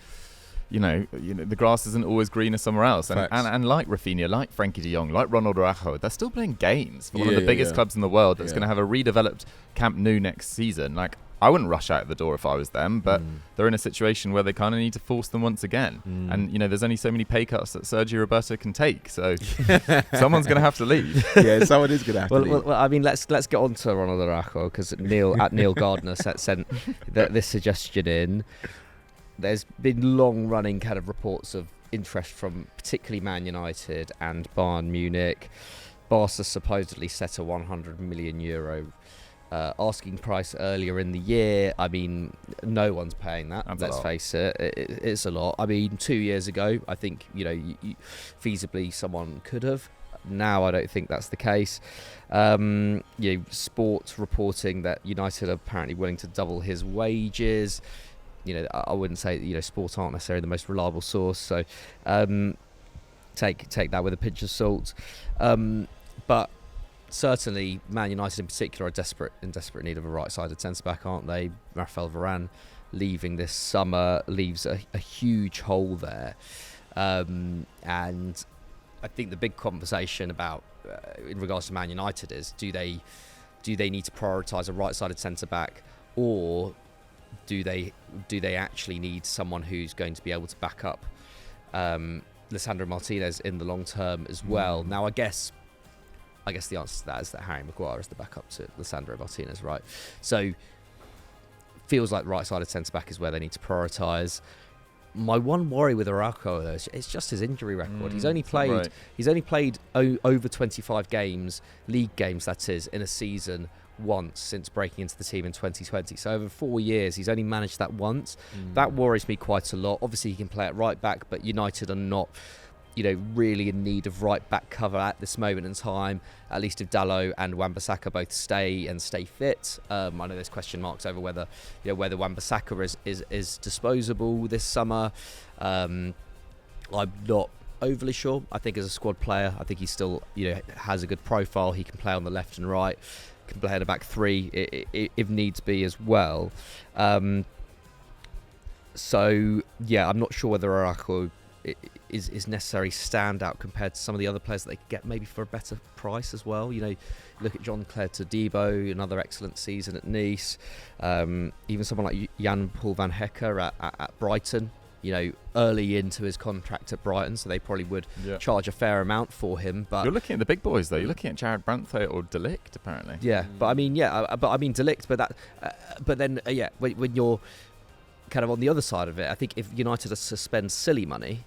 Speaker 2: the grass isn't always greener somewhere else? And like Raphinha, like Frankie de Jong, like Ronald Araujo, they're still playing games for one of the biggest clubs in the world that's going to have a redeveloped Camp Nou next season. Like, I wouldn't rush out the door if I was them, but they're in a situation where they kind of need to force them once again. And, there's only so many pay cuts that Sergio Roberto can take. So someone's going to have to leave.
Speaker 3: Yeah, someone is going to have to leave.
Speaker 1: Well, I mean, let's get on to Ronald Araujo, because Neil Gardner sent this suggestion in. There's been long-running kind of reports of interest from particularly Man United and Bayern Munich. Barca supposedly set a €100 million asking price earlier in the year. I mean, no one's paying that. Let's face it. It's a lot. I mean, 2 years ago, I think feasibly someone could have. Now, I don't think that's the case. Sports reporting that United are apparently willing to double his wages. I wouldn't say sports aren't necessarily the most reliable source. So take that with a pinch of salt. But certainly, Man United in particular are in desperate need of a right-sided centre-back, aren't they? Raphael Varane leaving this summer leaves a huge hole there. And I think the big conversation about, in regards to Man United, is do they need to prioritise a right-sided centre-back, or do they actually need someone who's going to be able to back up Lisandro Martinez in the long term as well? Now, I guess the answer to that is that Harry Maguire is the backup to Lisandro Martinez, right? So feels like right-sided centre-back is where they need to prioritise. My one worry with Araujo, though, is just his injury record. He's only played over 25 games, league games that is, in a season once since breaking into the team in 2020. So over 4 years, he's only managed that once. That worries me quite a lot. Obviously, he can play at right back, but United are not really in need of right back cover at this moment in time, at least if Dalot and Wan-Bissaka both stay fit. I know there's question marks over whether Wan-Bissaka is disposable this summer. I'm not overly sure. I think as a squad player, I think he still has a good profile. He can play on the left and right, can play in a back three if needs be as well. So yeah, I'm not sure whether Araujo is necessarily standout compared to some of the other players that they could get maybe for a better price as well. Look at Jean-Claude Todibo, another excellent season at Nice. Even someone like Jan-Paul van Hecker at Brighton, early into his contract at Brighton, so they probably would charge a fair amount for him. But
Speaker 2: you're looking at the big boys, though. You're looking at Jared Brandthaler or De Ligt, apparently.
Speaker 1: Yeah, but I mean, De Ligt, when you're kind of on the other side of it, I think if United are to spend silly money,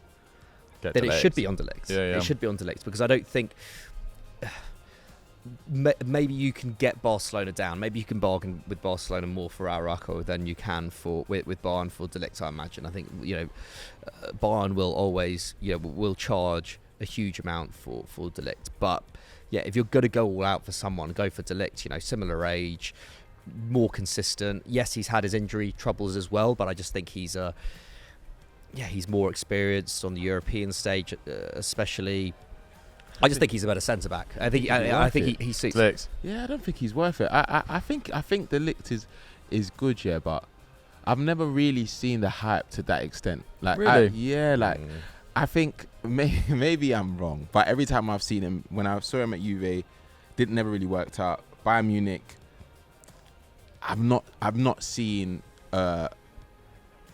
Speaker 1: then it should be on De Ligt. It should be on De Ligt, because I don't think maybe you can get Barcelona down. Maybe you can bargain with Barcelona more for Araujo than you can with Bayern for De Ligt, I imagine. I think Bayern will always will charge a huge amount for De Ligt. But yeah, if you're going to go all out for someone, go for De Ligt. Similar age, more consistent. Yes, he's had his injury troubles as well, but I just think he's more experienced on the European stage, especially. I just think he's a better centre back. I think he suits.
Speaker 2: Ligt.
Speaker 3: Yeah, I don't think he's worth it. I think De Ligt is good, yeah, but I've never really seen the hype to that extent. Like,
Speaker 2: really?
Speaker 3: I think maybe I'm wrong, but every time I've seen him, when I saw him at Juve, never really worked out. Bayern Munich, I've not seen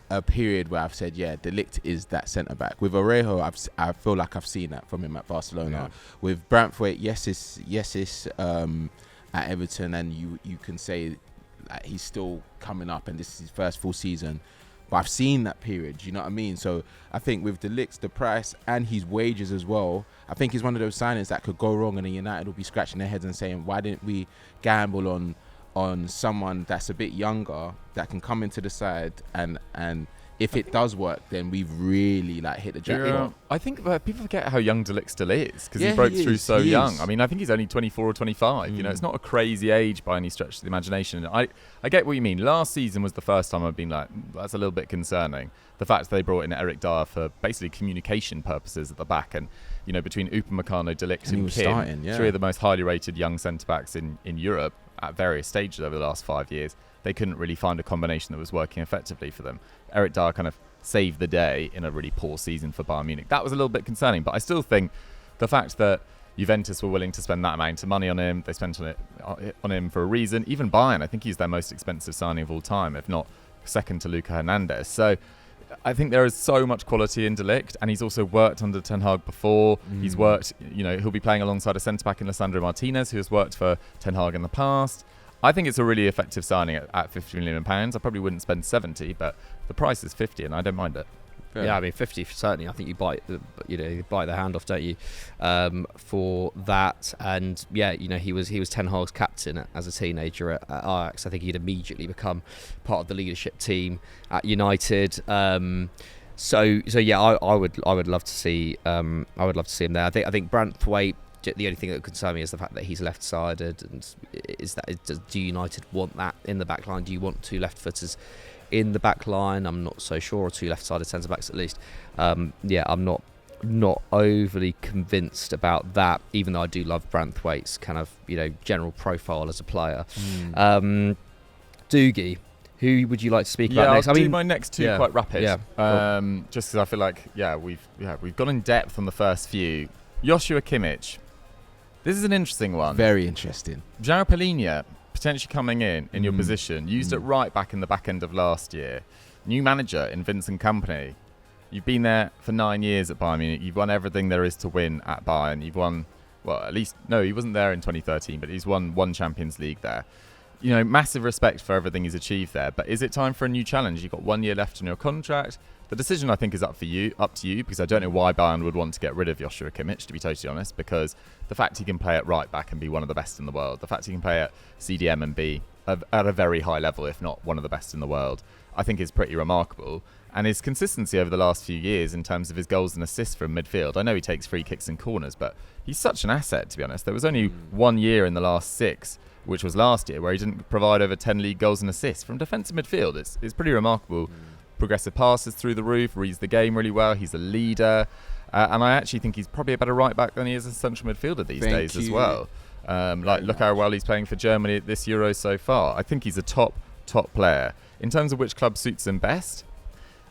Speaker 3: a period where I've said, De Ligt is that centre back. With Orejo, I feel like I've seen that from him at Barcelona. Yeah. With Brantford, yes, it's at Everton, and you can say like he's still coming up, and this is his first full season. But I've seen that period. You know what I mean? So I think with De Ligt, the price and his wages as well, I think he's one of those signings that could go wrong, and then United will be scratching their heads and saying, why didn't we gamble on someone that's a bit younger that can come into the side, and if it does work, then we've really hit the jackpot.
Speaker 2: I think people forget how young De Ligt still is, because he broke through so young. I mean, I think he's only 24 or 25. It's not a crazy age by any stretch of the imagination. I get what you mean. Last season was the first time I've been like, that's a little bit concerning. The fact that they brought in Eric Dyer for basically communication purposes at the back, and between Upamecano, De Ligt and Kim, three of the most highly rated young centre backs in Europe. at various stages over the last 5 years, they couldn't really find a combination that was working effectively for them. Eric Dyer kind of saved the day in a really poor season for Bayern Munich. That was a little bit concerning, but I still think the fact that Juventus were willing to spend that amount of money on him, they spent on him for a reason. Even Bayern, I think he's their most expensive signing of all time, if not second to Luka Hernandez. So I think there is so much quality in De Ligt, and he's also worked under Ten Hag before. He's worked, he'll be playing alongside a centre-back in Lisandro Martinez, who has worked for Ten Hag in the past. I think it's a really effective signing at £50 million. I probably wouldn't spend 70, but the price is 50, and I don't mind it.
Speaker 1: Yeah, I mean 50 certainly. I think you bite the hand off, don't you, for that. And yeah, he was Ten Hag's captain as a teenager at Ajax. I think he'd immediately become part of the leadership team at United. So yeah, I would love to see him there. I think Branthwaite. The only thing that would concern me is the fact that he's left-sided, and do United want that in the back line? Do you want two left-footers in the back line? I'm not so sure, or two left-sided centre-backs at least. I'm not overly convinced about that, even though I do love Branthwaite's kind of general profile as a player. Doogie, who would you like to speak about next?
Speaker 2: I'll do my next two quite rapid. Just because I feel like we've gone in depth on the first few. Joshua Kimmich. This is an interesting one.
Speaker 3: Very interesting.
Speaker 2: João Palhinha potentially coming in your position, used at right back in the back end of last year. New manager in Vincent Kompany. You've been there for 9 years at Bayern Munich. You've won everything there is to win at Bayern. You've won, he wasn't there in 2013, but he's won one Champions League there. Massive respect for everything he's achieved there. But is it time for a new challenge? You've got 1 year left on your contract. The decision, I think, is up to you, because I don't know why Bayern would want to get rid of Joshua Kimmich, to be totally honest, because the fact he can play at right back and be one of the best in the world, the fact he can play at CDM and be at a very high level, if not one of the best in the world, I think is pretty remarkable. And his consistency over the last few years in terms of his goals and assists from midfield, I know he takes free kicks and corners, but he's such an asset, to be honest. There was only 1 year in the last 6, which was last year, where he didn't provide over 10 league goals and assists from defensive midfield. It's pretty remarkable. Progressive passes through the roof, reads the game really well. He's a leader. And I actually think he's probably a better right back than he is a central midfielder these days as well. Look how well he's playing for Germany at this Euro so far. I think he's a top player. In terms of which club suits him best,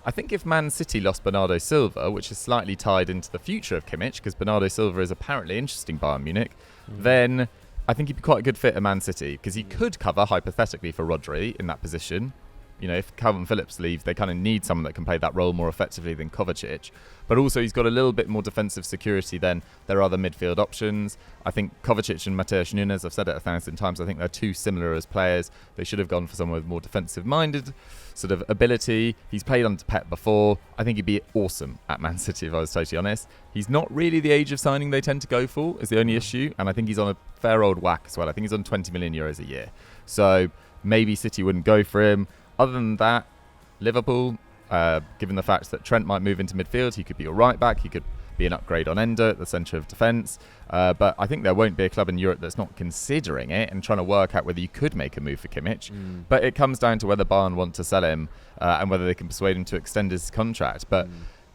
Speaker 2: I think if Man City lost Bernardo Silva, which is slightly tied into the future of Kimmich, because Bernardo Silva is apparently interesting Bayern Munich, then I think he'd be quite a good fit at Man City, because he could cover, hypothetically, for Rodri in that position. If Calvin Phillips leaves, they kind of need someone that can play that role more effectively than Kovacic. But also, he's got a little bit more defensive security than their other midfield options. I think Kovacic and Matheus Nunes, I've said it 1,000 times, I think they're too similar as players. They should have gone for someone with more defensive-minded sort of ability. He's played under Pep before. I think he'd be awesome at Man City, if I was totally honest. He's not really the age of signing they tend to go for, is the only issue. And I think he's on a fair old whack as well. I think he's on 20 million euros a year. So maybe City wouldn't go for him. Other than that, Liverpool, given the fact that Trent might move into midfield, he could be a right back, he could be an upgrade on Ender at the centre of defence. But I think there won't be a club in Europe that's not considering it and trying to work out whether you could make a move for Kimmich. But it comes down to whether Bayern want to sell him and whether they can persuade him to extend his contract. But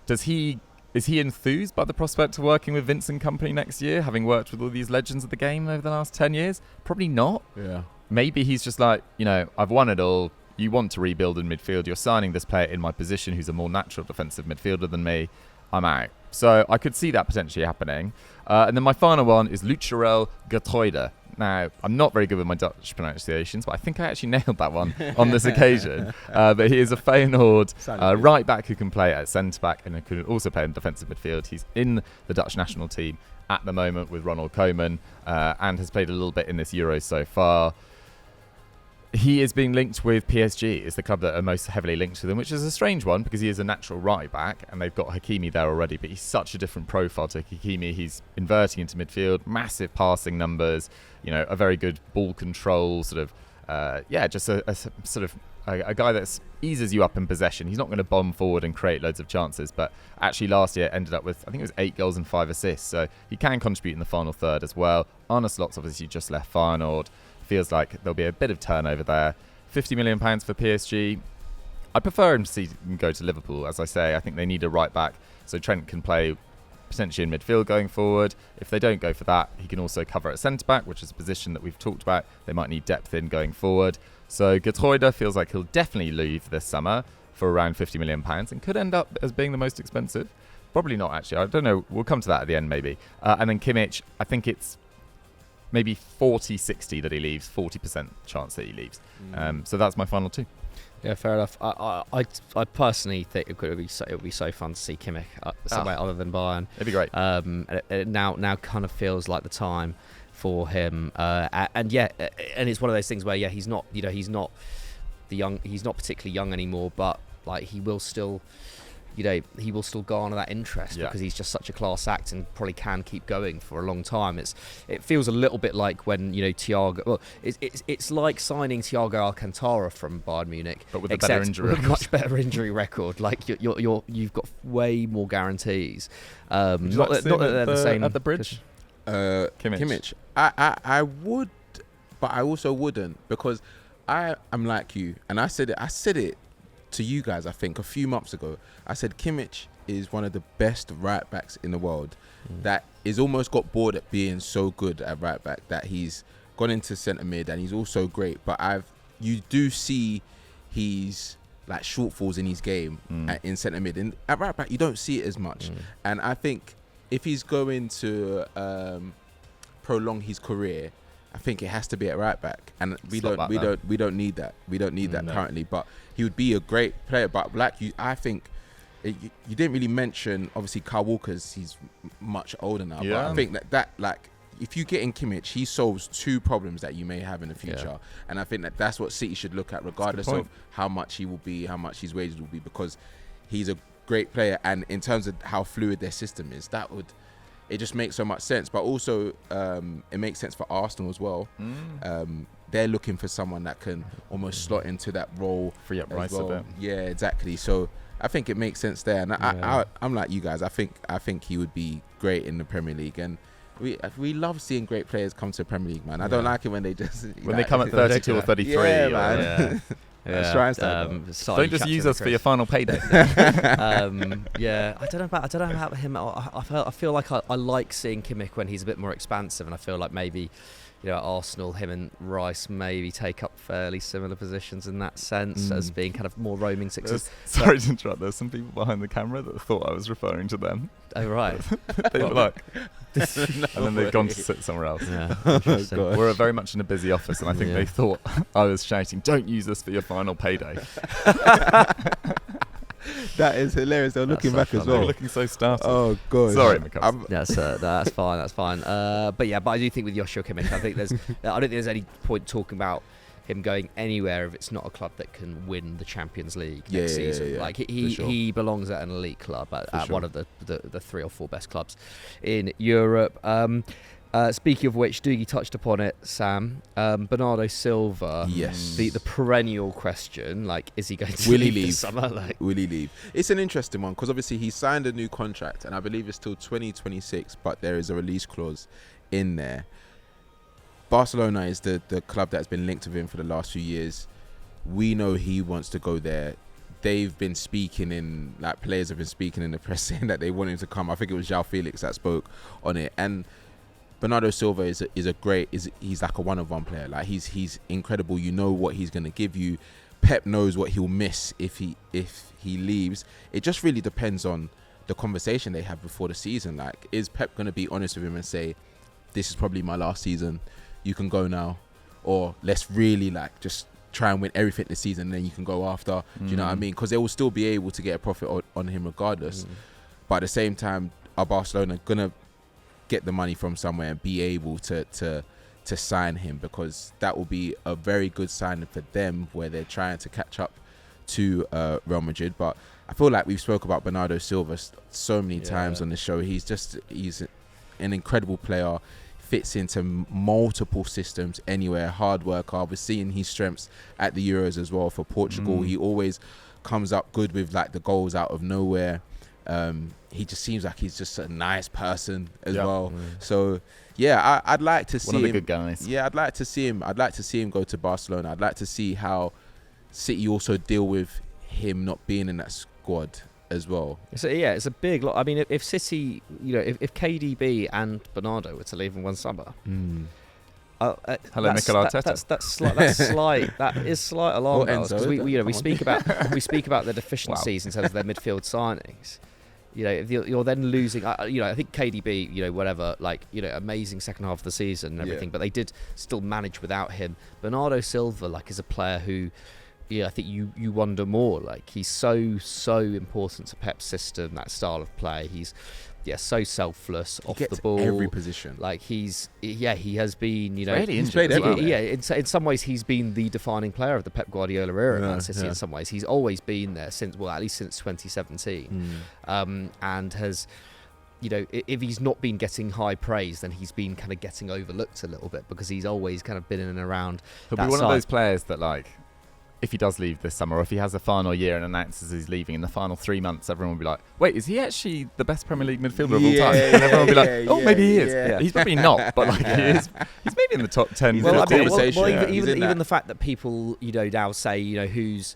Speaker 2: is he enthused by the prospect of working with Vincent Kompany next year, having worked with all these legends of the game over the last 10 years? Probably not.
Speaker 3: Yeah.
Speaker 2: Maybe he's just like, I've won it all. You want to rebuild in midfield. You're signing this player in my position who's a more natural defensive midfielder than me. I'm out. So I could see that potentially happening. And then my final one is Lutsharel Geertruida. Now, I'm not very good with my Dutch pronunciations, but I think I actually nailed that one on this occasion. But he is a Feyenoord right back who can play at centre-back and who can also play in defensive midfield. He's in the Dutch national team at the moment with Ronald Koeman and has played a little bit in this Euro so far. He is being linked with PSG. It's the club that are most heavily linked to them, which is a strange one because he is a natural right back and they've got Hakimi there already, but he's such a different profile to Hakimi. He's inverting into midfield, massive passing numbers, a very good ball control, just a sort of a guy that eases you up in possession. He's not going to bomb forward and create loads of chances, but actually last year ended up with, I think it was 8 goals and 5 assists, so he can contribute in the final third as well. Arne Slot's obviously just left Feyenoord. Feels like there'll be a bit of turnover there. £50 million for PSG. I prefer him to see him go to Liverpool. As I say, I think they need a right back so Trent can play potentially in midfield going forward. If they don't go for that, he can also cover at centre-back, which is a position that we've talked about. They might need depth in going forward. So Geertruida feels like he'll definitely leave this summer for around £50 million and could end up as being the most expensive. Probably not, actually. I don't know. We'll come to that at the end, maybe. And then Kimmich, I think it's maybe 40-60 that he leaves, 40% chance that he leaves. So that's my final two.
Speaker 1: Yeah, fair enough. I personally think it would be so fun to see Kimmich somewhere other than Bayern.
Speaker 2: It'd be great.
Speaker 1: It now kind of feels like the time for him. And it's one of those things where he's not particularly young anymore, but like he will still garner that interest because he's just such a class act and probably can keep going for a long time. It feels a little bit like when Thiago. Well, it's like signing Thiago Alcantara from Bayern Munich,
Speaker 2: but with a better injury record.
Speaker 1: Much better injury record. Like you've got way more guarantees. Not that they're the same
Speaker 2: at the bridge.
Speaker 3: Kimmich. I would, but I also wouldn't, because I'm like you, and I said it to you guys, I think, a few months ago. I said Kimmich is one of the best right backs in the world that is almost got bored at being so good at right back that he's gone into centre mid, and he's also great. But you do see he's like shortfalls in his game in centre mid, and at right back you don't see it as much. And I think if he's going to prolong his career, I think it has to be at right back, and we don't need that. We don't need that currently. But he would be a great player. But like you, I think you didn't really mention obviously Kyle Walker's. He's much older now.
Speaker 2: Yeah.
Speaker 3: But I think that like if you get in Kimmich, he solves two problems that you may have in the future. Yeah. And I think that's what City should look at, regardless of how much he will be, how much his wages will be, because he's a great player. And in terms of how fluid their system is, it just makes so much sense. But also, it makes sense for Arsenal as well. They're looking for someone that can almost slot into that role.
Speaker 2: Free up Rice a bit.
Speaker 3: Yeah, exactly. So I think it makes sense there. And I'm like you guys. I think he would be great in the Premier League. And we love seeing great players come to the Premier League, man. I don't like it when they just...
Speaker 2: when they come at 32 or 33.
Speaker 3: Yeah, man.
Speaker 2: Don't just use us for your final payday.
Speaker 1: I don't know about him. I feel like I like seeing Kimmich when he's a bit more expansive, and I feel like maybe at Arsenal, him and Rice maybe take up fairly similar positions in that sense as being kind of more roaming sixes.
Speaker 2: Sorry to interrupt. There's some people behind the camera that thought I was referring to them.
Speaker 1: Oh right.
Speaker 2: They were like, and then they've gone to sit somewhere else.
Speaker 1: Yeah,
Speaker 2: we're very much in a busy office, and I think they thought I was shouting, "Don't use us for your final payday."
Speaker 3: That is hilarious. They're looking back as well.
Speaker 2: They're looking so startled.
Speaker 3: Oh god.
Speaker 2: Sorry, McCusker.
Speaker 1: That's fine. That's fine. But I do think with Joshua Kimmich, I don't think there's any point talking about him going anywhere if it's not a club that can win the Champions League next season. Like he belongs at an elite club at one of the 3 or 4 best clubs in Europe. Speaking of which, Doogie touched upon it, Sam. Bernardo Silva.
Speaker 3: Yes.
Speaker 1: The perennial question, like, is he going to leave this summer?
Speaker 3: Will he leave? It's an interesting one because obviously he signed a new contract, and I believe it's till 2026, but there is a release clause in there. Barcelona is the club that's been linked with him for the last few years. We know he wants to go there. They've been speaking players have been speaking in the press saying that they want him to come. I think it was João Felix that spoke on it. And Bernardo Silva he's like a one-of-one player. Like he's incredible. You know what he's going to give you. Pep knows what he'll miss if he leaves. It just really depends on the conversation they have before the season. Like, is Pep going to be honest with him and say, this is probably my last season, you can go now, or let's really just try and win everything this season and then you can go after. Do you know what I mean? Because they will still be able to get a profit on him regardless. But at the same time, are Barcelona going to get the money from somewhere and be able to sign him? Because that will be a very good sign for them where they're trying to catch up to Real Madrid. But I feel like we've spoke about Bernardo Silva so many times on the show. He's an incredible player, fits into multiple systems anywhere, hard worker. We're seeing his strengths at the Euros as well for Portugal. He always comes up good with the goals out of nowhere. He just seems like he's just a nice person as well. So I'd like to see
Speaker 2: one of the
Speaker 3: him.
Speaker 2: Good guys.
Speaker 3: Yeah, I'd like to see him go to Barcelona. I'd like to see how City also deal with him not being in that squad as well.
Speaker 1: So yeah, it's a big lot. I mean, if City, if KDB and Bernardo were to leave in one summer.
Speaker 2: Hello, Mikel Arteta.
Speaker 1: That's slight. That is slight alarm bells because we speak about the deficiencies in terms of their midfield signings. If you're then losing, I think KDB, whatever, amazing second half of the season and everything, but they did still manage without him. Bernardo Silva, is a player who, I think you wonder more. He's so important to Pep's system, that style of play. He's so selfless off the ball,
Speaker 3: every position.
Speaker 1: He has been,
Speaker 3: he's played everywhere.
Speaker 1: In some ways he's been the defining player of the Pep Guardiola era at Man City. In some ways he's always been there since, at least since 2017, and has, if he's not been getting high praise, then he's been kind of getting overlooked a little bit because he's always kind of been in and around.
Speaker 2: He'll be one of those players that if he does leave this summer, or if he has a final year and announces he's leaving in the final 3 months, everyone will be like, wait, is he actually the best Premier League midfielder of all time? And everyone will be like, maybe he is. Yeah. He's probably not, but he is. He's maybe in the top 10.
Speaker 1: Even the fact that people, now say, who's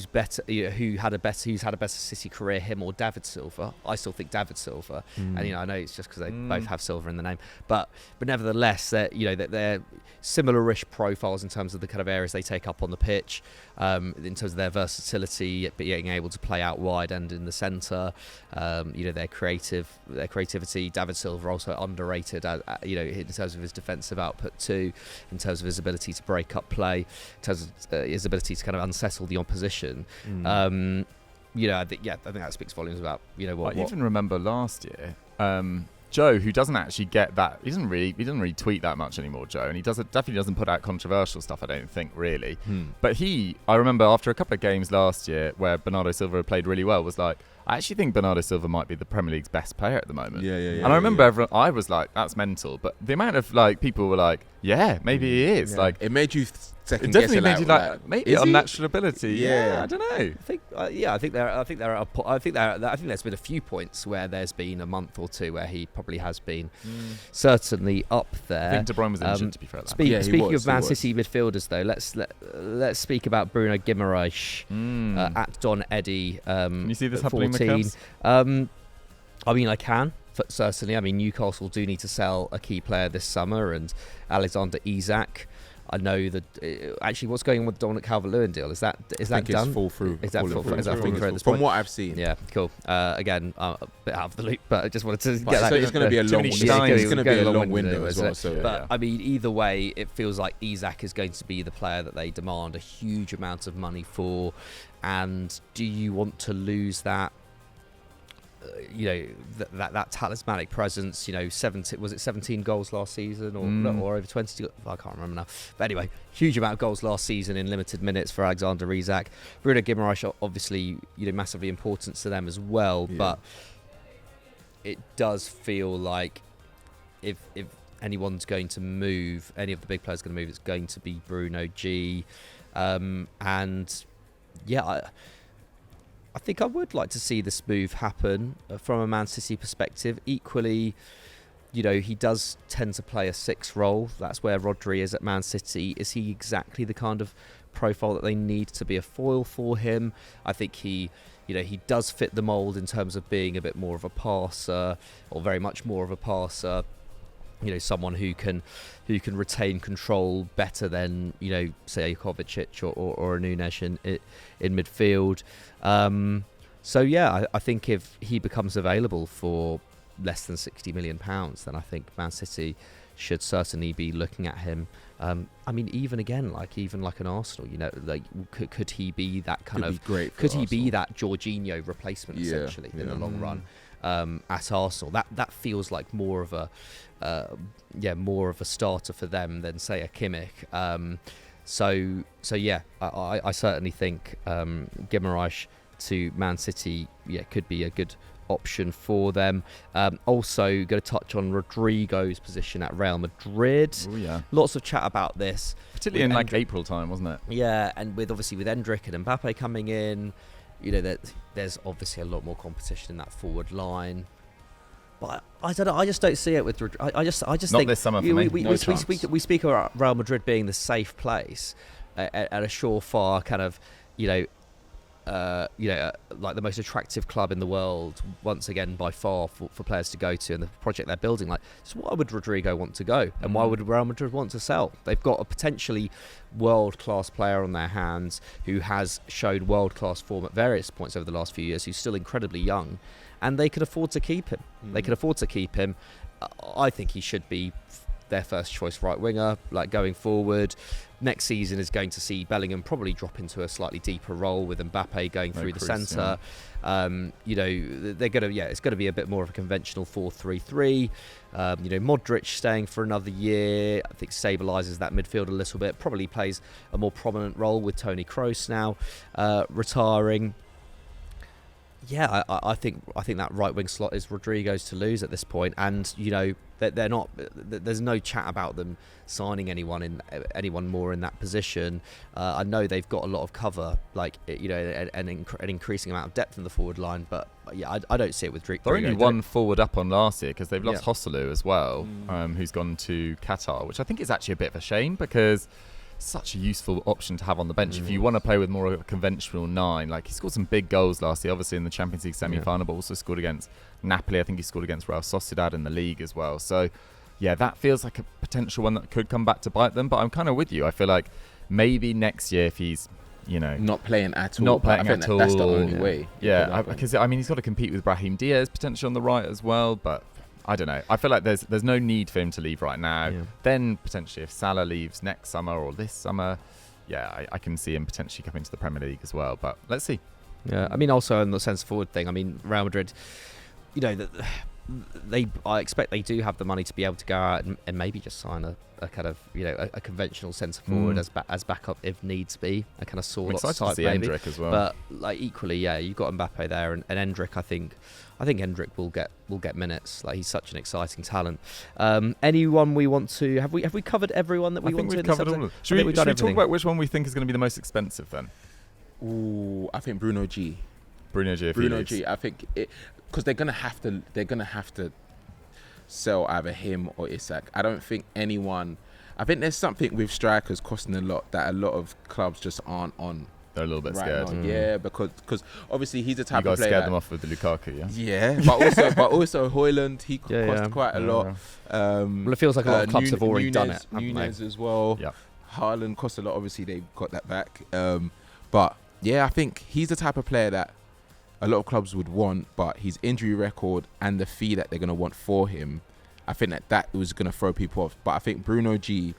Speaker 1: better, who's had a better City career, him or David Silva. I still think David Silva, and I know it's just because they both have Silva in the name, but nevertheless, they're similar-ish profiles in terms of the kind of areas they take up on the pitch, in terms of their versatility, being able to play out wide and in the centre, their creativity. David Silva also underrated, in terms of his defensive output too, in terms of his ability to break up play, in terms of his ability to kind of unsettle the opposition. I think that speaks volumes about what.
Speaker 2: I even remember last year, Joe, who doesn't actually get that, he doesn't really tweet that much anymore, Joe, and he definitely doesn't put out controversial stuff, I don't think, really. But I remember after a couple of games last year where Bernardo Silva played really well, was like, I actually think Bernardo Silva might be the Premier League's best player at the moment. And I remember everyone, I was like, that's mental, but the amount of people were like, yeah, maybe he is.
Speaker 3: It made you second
Speaker 2: guess.
Speaker 3: It
Speaker 2: definitely made you maybe on natural ability. Yeah, I don't know.
Speaker 1: I think there's been a few points where there's been a month or two where he probably has been certainly up there.
Speaker 2: I think De Bruyne was injured, to be fair.
Speaker 1: Speaking of Man City midfielders, though, let's speak about Bruno Guimaraes at Don Eddy.
Speaker 2: Can you see this happening,
Speaker 1: 14. I can. Certainly. Newcastle do need to sell a key player this summer, and Alexander Isak. I know that actually, what's going on with the Dominic Calvert-Lewin deal? Is that done?
Speaker 3: It's full through.
Speaker 1: Is that full through at this point?
Speaker 3: From what I've seen.
Speaker 1: Yeah, cool. Again, a bit out of the loop, but I just wanted to get that.
Speaker 3: So it's going to be a long. It's going to be a long window as well. So,
Speaker 1: but either way, it feels like Isak is going to be the player that they demand a huge amount of money for. And do you want to lose that? That talismanic presence. 17 goals last season, or over 20? I can't remember now. But anyway, huge amount of goals last season in limited minutes for Alexander Isak. Bruno Guimaraes, obviously, massively important to them as well. Yeah. But it does feel like if anyone's going to move, any of the big players going to move, it's going to be Bruno G. I think I would like to see this move happen from a Man City perspective. Equally, he does tend to play a 6 role. That's where Rodri is at Man City. Is he exactly the kind of profile that they need to be a foil for him? I think he does fit the mould in terms of being a bit more of a passer, or very much more of a passer. Someone who can retain control better than say a Kovacic or a Nunes in midfield. I think if he becomes available for less than £60 million, then I think Man City should certainly be looking at him. Even like an Arsenal, could he be that kind of? Could he be that Jorginho replacement essentially in the long run? At Arsenal, that feels like more of a starter for them than say a Kimmich. I certainly think Guimaraes to Man City could be a good option for them. Also going to touch on Rodrygo's position at Real Madrid. Lots of chat about this,
Speaker 2: particularly in April time, wasn't it?
Speaker 1: Yeah, and with Endrick and Mbappe coming in, there's obviously a lot more competition in that forward line. But I don't know. I just don't see it with. I just
Speaker 2: not
Speaker 1: think
Speaker 2: this summer for me.
Speaker 1: We speak about Real Madrid being the safe place, at a surefire kind of, like the most attractive club in the world once again by far for players to go to, and the project they're building. Like, so why would Rodrygo want to go, and why would Real Madrid want to sell? They've got a potentially world-class player on their hands who has showed world-class form at various points over the last few years, who's still incredibly young, and they could afford to keep him. They could afford to keep him. I think he should be their first choice right winger, like going forward. Next season is going to see Bellingham probably drop into a slightly deeper role with Mbappe going through the centre. They're going to, it's going to be a bit more of a conventional 4-3-3. Modric staying for another year, I think stabilises that midfield a little bit. Probably plays a more prominent role with Toni Kroos now retiring. Yeah, I think that right wing slot is Rodrygo's to lose at this point, and they're not. There's no chat about them signing anyone more in that position. I know they've got a lot of cover, an increasing amount of depth in the forward line, but yeah, I don't see it with Rodrygo.
Speaker 2: They're only one forward up on last year because they've lost Joselu as well, who's gone to Qatar, which I think is actually a bit of a shame because such a useful option to have on the bench if you want to play with more of a conventional 9. Like, he scored some big goals last year, obviously in the Champions League semi-final, but also scored against Napoli. I think he scored against Real Sociedad in the league as well. So yeah, that feels like a potential one that could come back to bite them. But I'm kind of with you. I feel like maybe next year, if he's
Speaker 3: not playing at all, that's the only way.
Speaker 2: Yeah, because he's got to compete with Brahim Diaz potentially on the right as well, but I don't know. I feel like there's no need for him to leave right now. Yeah. Then potentially if Salah leaves next summer or this summer, I can see him potentially coming to the Premier League as well. But let's see.
Speaker 1: Yeah, also in the sense forward thing, Real Madrid, I expect they do have the money to be able to go out and maybe just sign a kind of a conventional centre forward as backup if needs be. A kind of Sorloth type maybe.
Speaker 2: Endrick as well.
Speaker 1: But equally, you've got Mbappe there and Endrick. I think Endrick will get minutes. Like, he's such an exciting talent. Anyone we want to have we covered everyone that we want to?
Speaker 2: I think we've covered all of them. Should we talk about which one we think is going to be the most expensive then?
Speaker 3: Ooh, I think Bruno G.
Speaker 2: Bruno G.
Speaker 3: I think because they're gonna have to sell either him or Isak. I don't think anyone. I think there's something with strikers costing a lot that a lot of clubs just aren't on.
Speaker 2: They're a little bit scared.
Speaker 3: Yeah, because obviously he's the type of player.
Speaker 2: You guys scared them off with the Lukaku, yeah?
Speaker 3: Yeah, but also Højlund, he cost quite a lot.
Speaker 1: Well, it feels like a lot of clubs have already done it.
Speaker 3: Nunez as well.
Speaker 2: Yeah.
Speaker 3: Haaland cost a lot. Obviously, they got that back. But yeah, I think he's the type of player that a lot of clubs would want, but his injury record and the fee that they're going to want for him, I think that was going to throw people off. But I think Bruno G,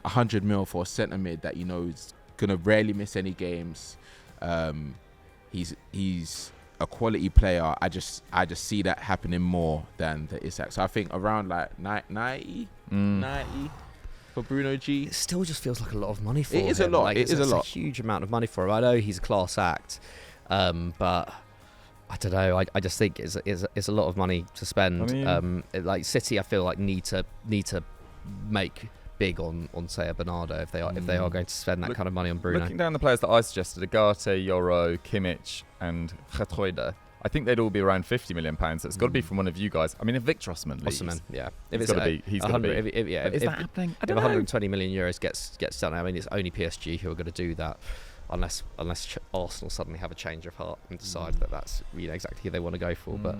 Speaker 3: 100 mil for a centre mid that is going to rarely miss any games. He's a quality player. I just see that happening more than the Isak. So I think around like 90 for Bruno G.
Speaker 1: It still just feels like a lot of money for him.
Speaker 3: It is a lot.
Speaker 1: It's a huge amount of money for him. I know he's a class act. But I don't know. I just think it's a lot of money to spend. Like City, I feel like need to make big on say a Bernardo if they are going to spend that kind of money on Bruno.
Speaker 2: Looking down the players that I suggested, Ugarte, Yoro, Kimmich, and Geertruida, I think they'd all be around £50 million. So it's got to be from one of you guys. If Victor Osimhen leaves,
Speaker 1: if
Speaker 2: he's got to be.
Speaker 1: Is
Speaker 2: that happening? I don't know.
Speaker 1: 120 million euros gets done, it's only PSG who are going to do that. Unless Arsenal suddenly have a change of heart and decide that that's exactly who they want to go for, but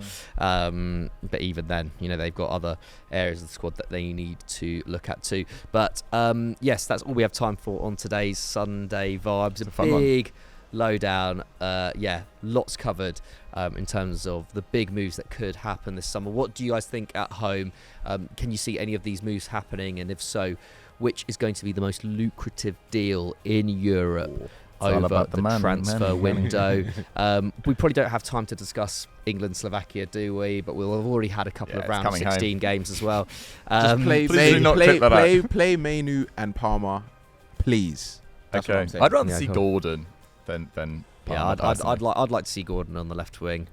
Speaker 1: even then, they've got other areas of the squad that they need to look at too. But yes, that's all we have time for on today's Sunday Vibes. A big lowdown, lots covered in terms of the big moves that could happen this summer. What do you guys think at home? Can you see any of these moves happening, and if so, which is going to be the most lucrative deal in Europe over the transfer window? We probably don't have time to discuss England-Slovakia, do we? But we'll have already had a couple of round of 16 games as well.
Speaker 3: Just play Mainu and Palmer, please. That's what I'm saying.
Speaker 2: I'd rather see Gordon than Palmer.
Speaker 1: I'd like to see Gordon on the left wing.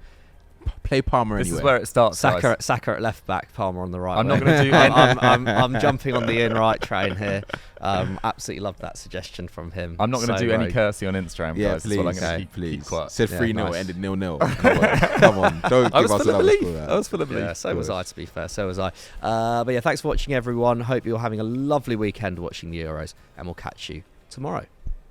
Speaker 3: Play Palmer anyway.
Speaker 2: This is where it starts.
Speaker 1: Saka at left back, Palmer on the right.
Speaker 2: I'm not going to do.
Speaker 1: I'm jumping on the in right train here. Absolutely love that suggestion from him.
Speaker 2: I'm not going to do any cursing on Instagram, guys.
Speaker 3: Please,
Speaker 2: I'm going to keep quiet.
Speaker 3: Said 3-0, ended 0-0. Come on, don't give us another score.
Speaker 2: I was full of belief.
Speaker 1: Yeah, so was I. To be fair, so was I. But yeah, thanks for watching, everyone. Hope you're having a lovely weekend watching the Euros, and we'll catch you tomorrow.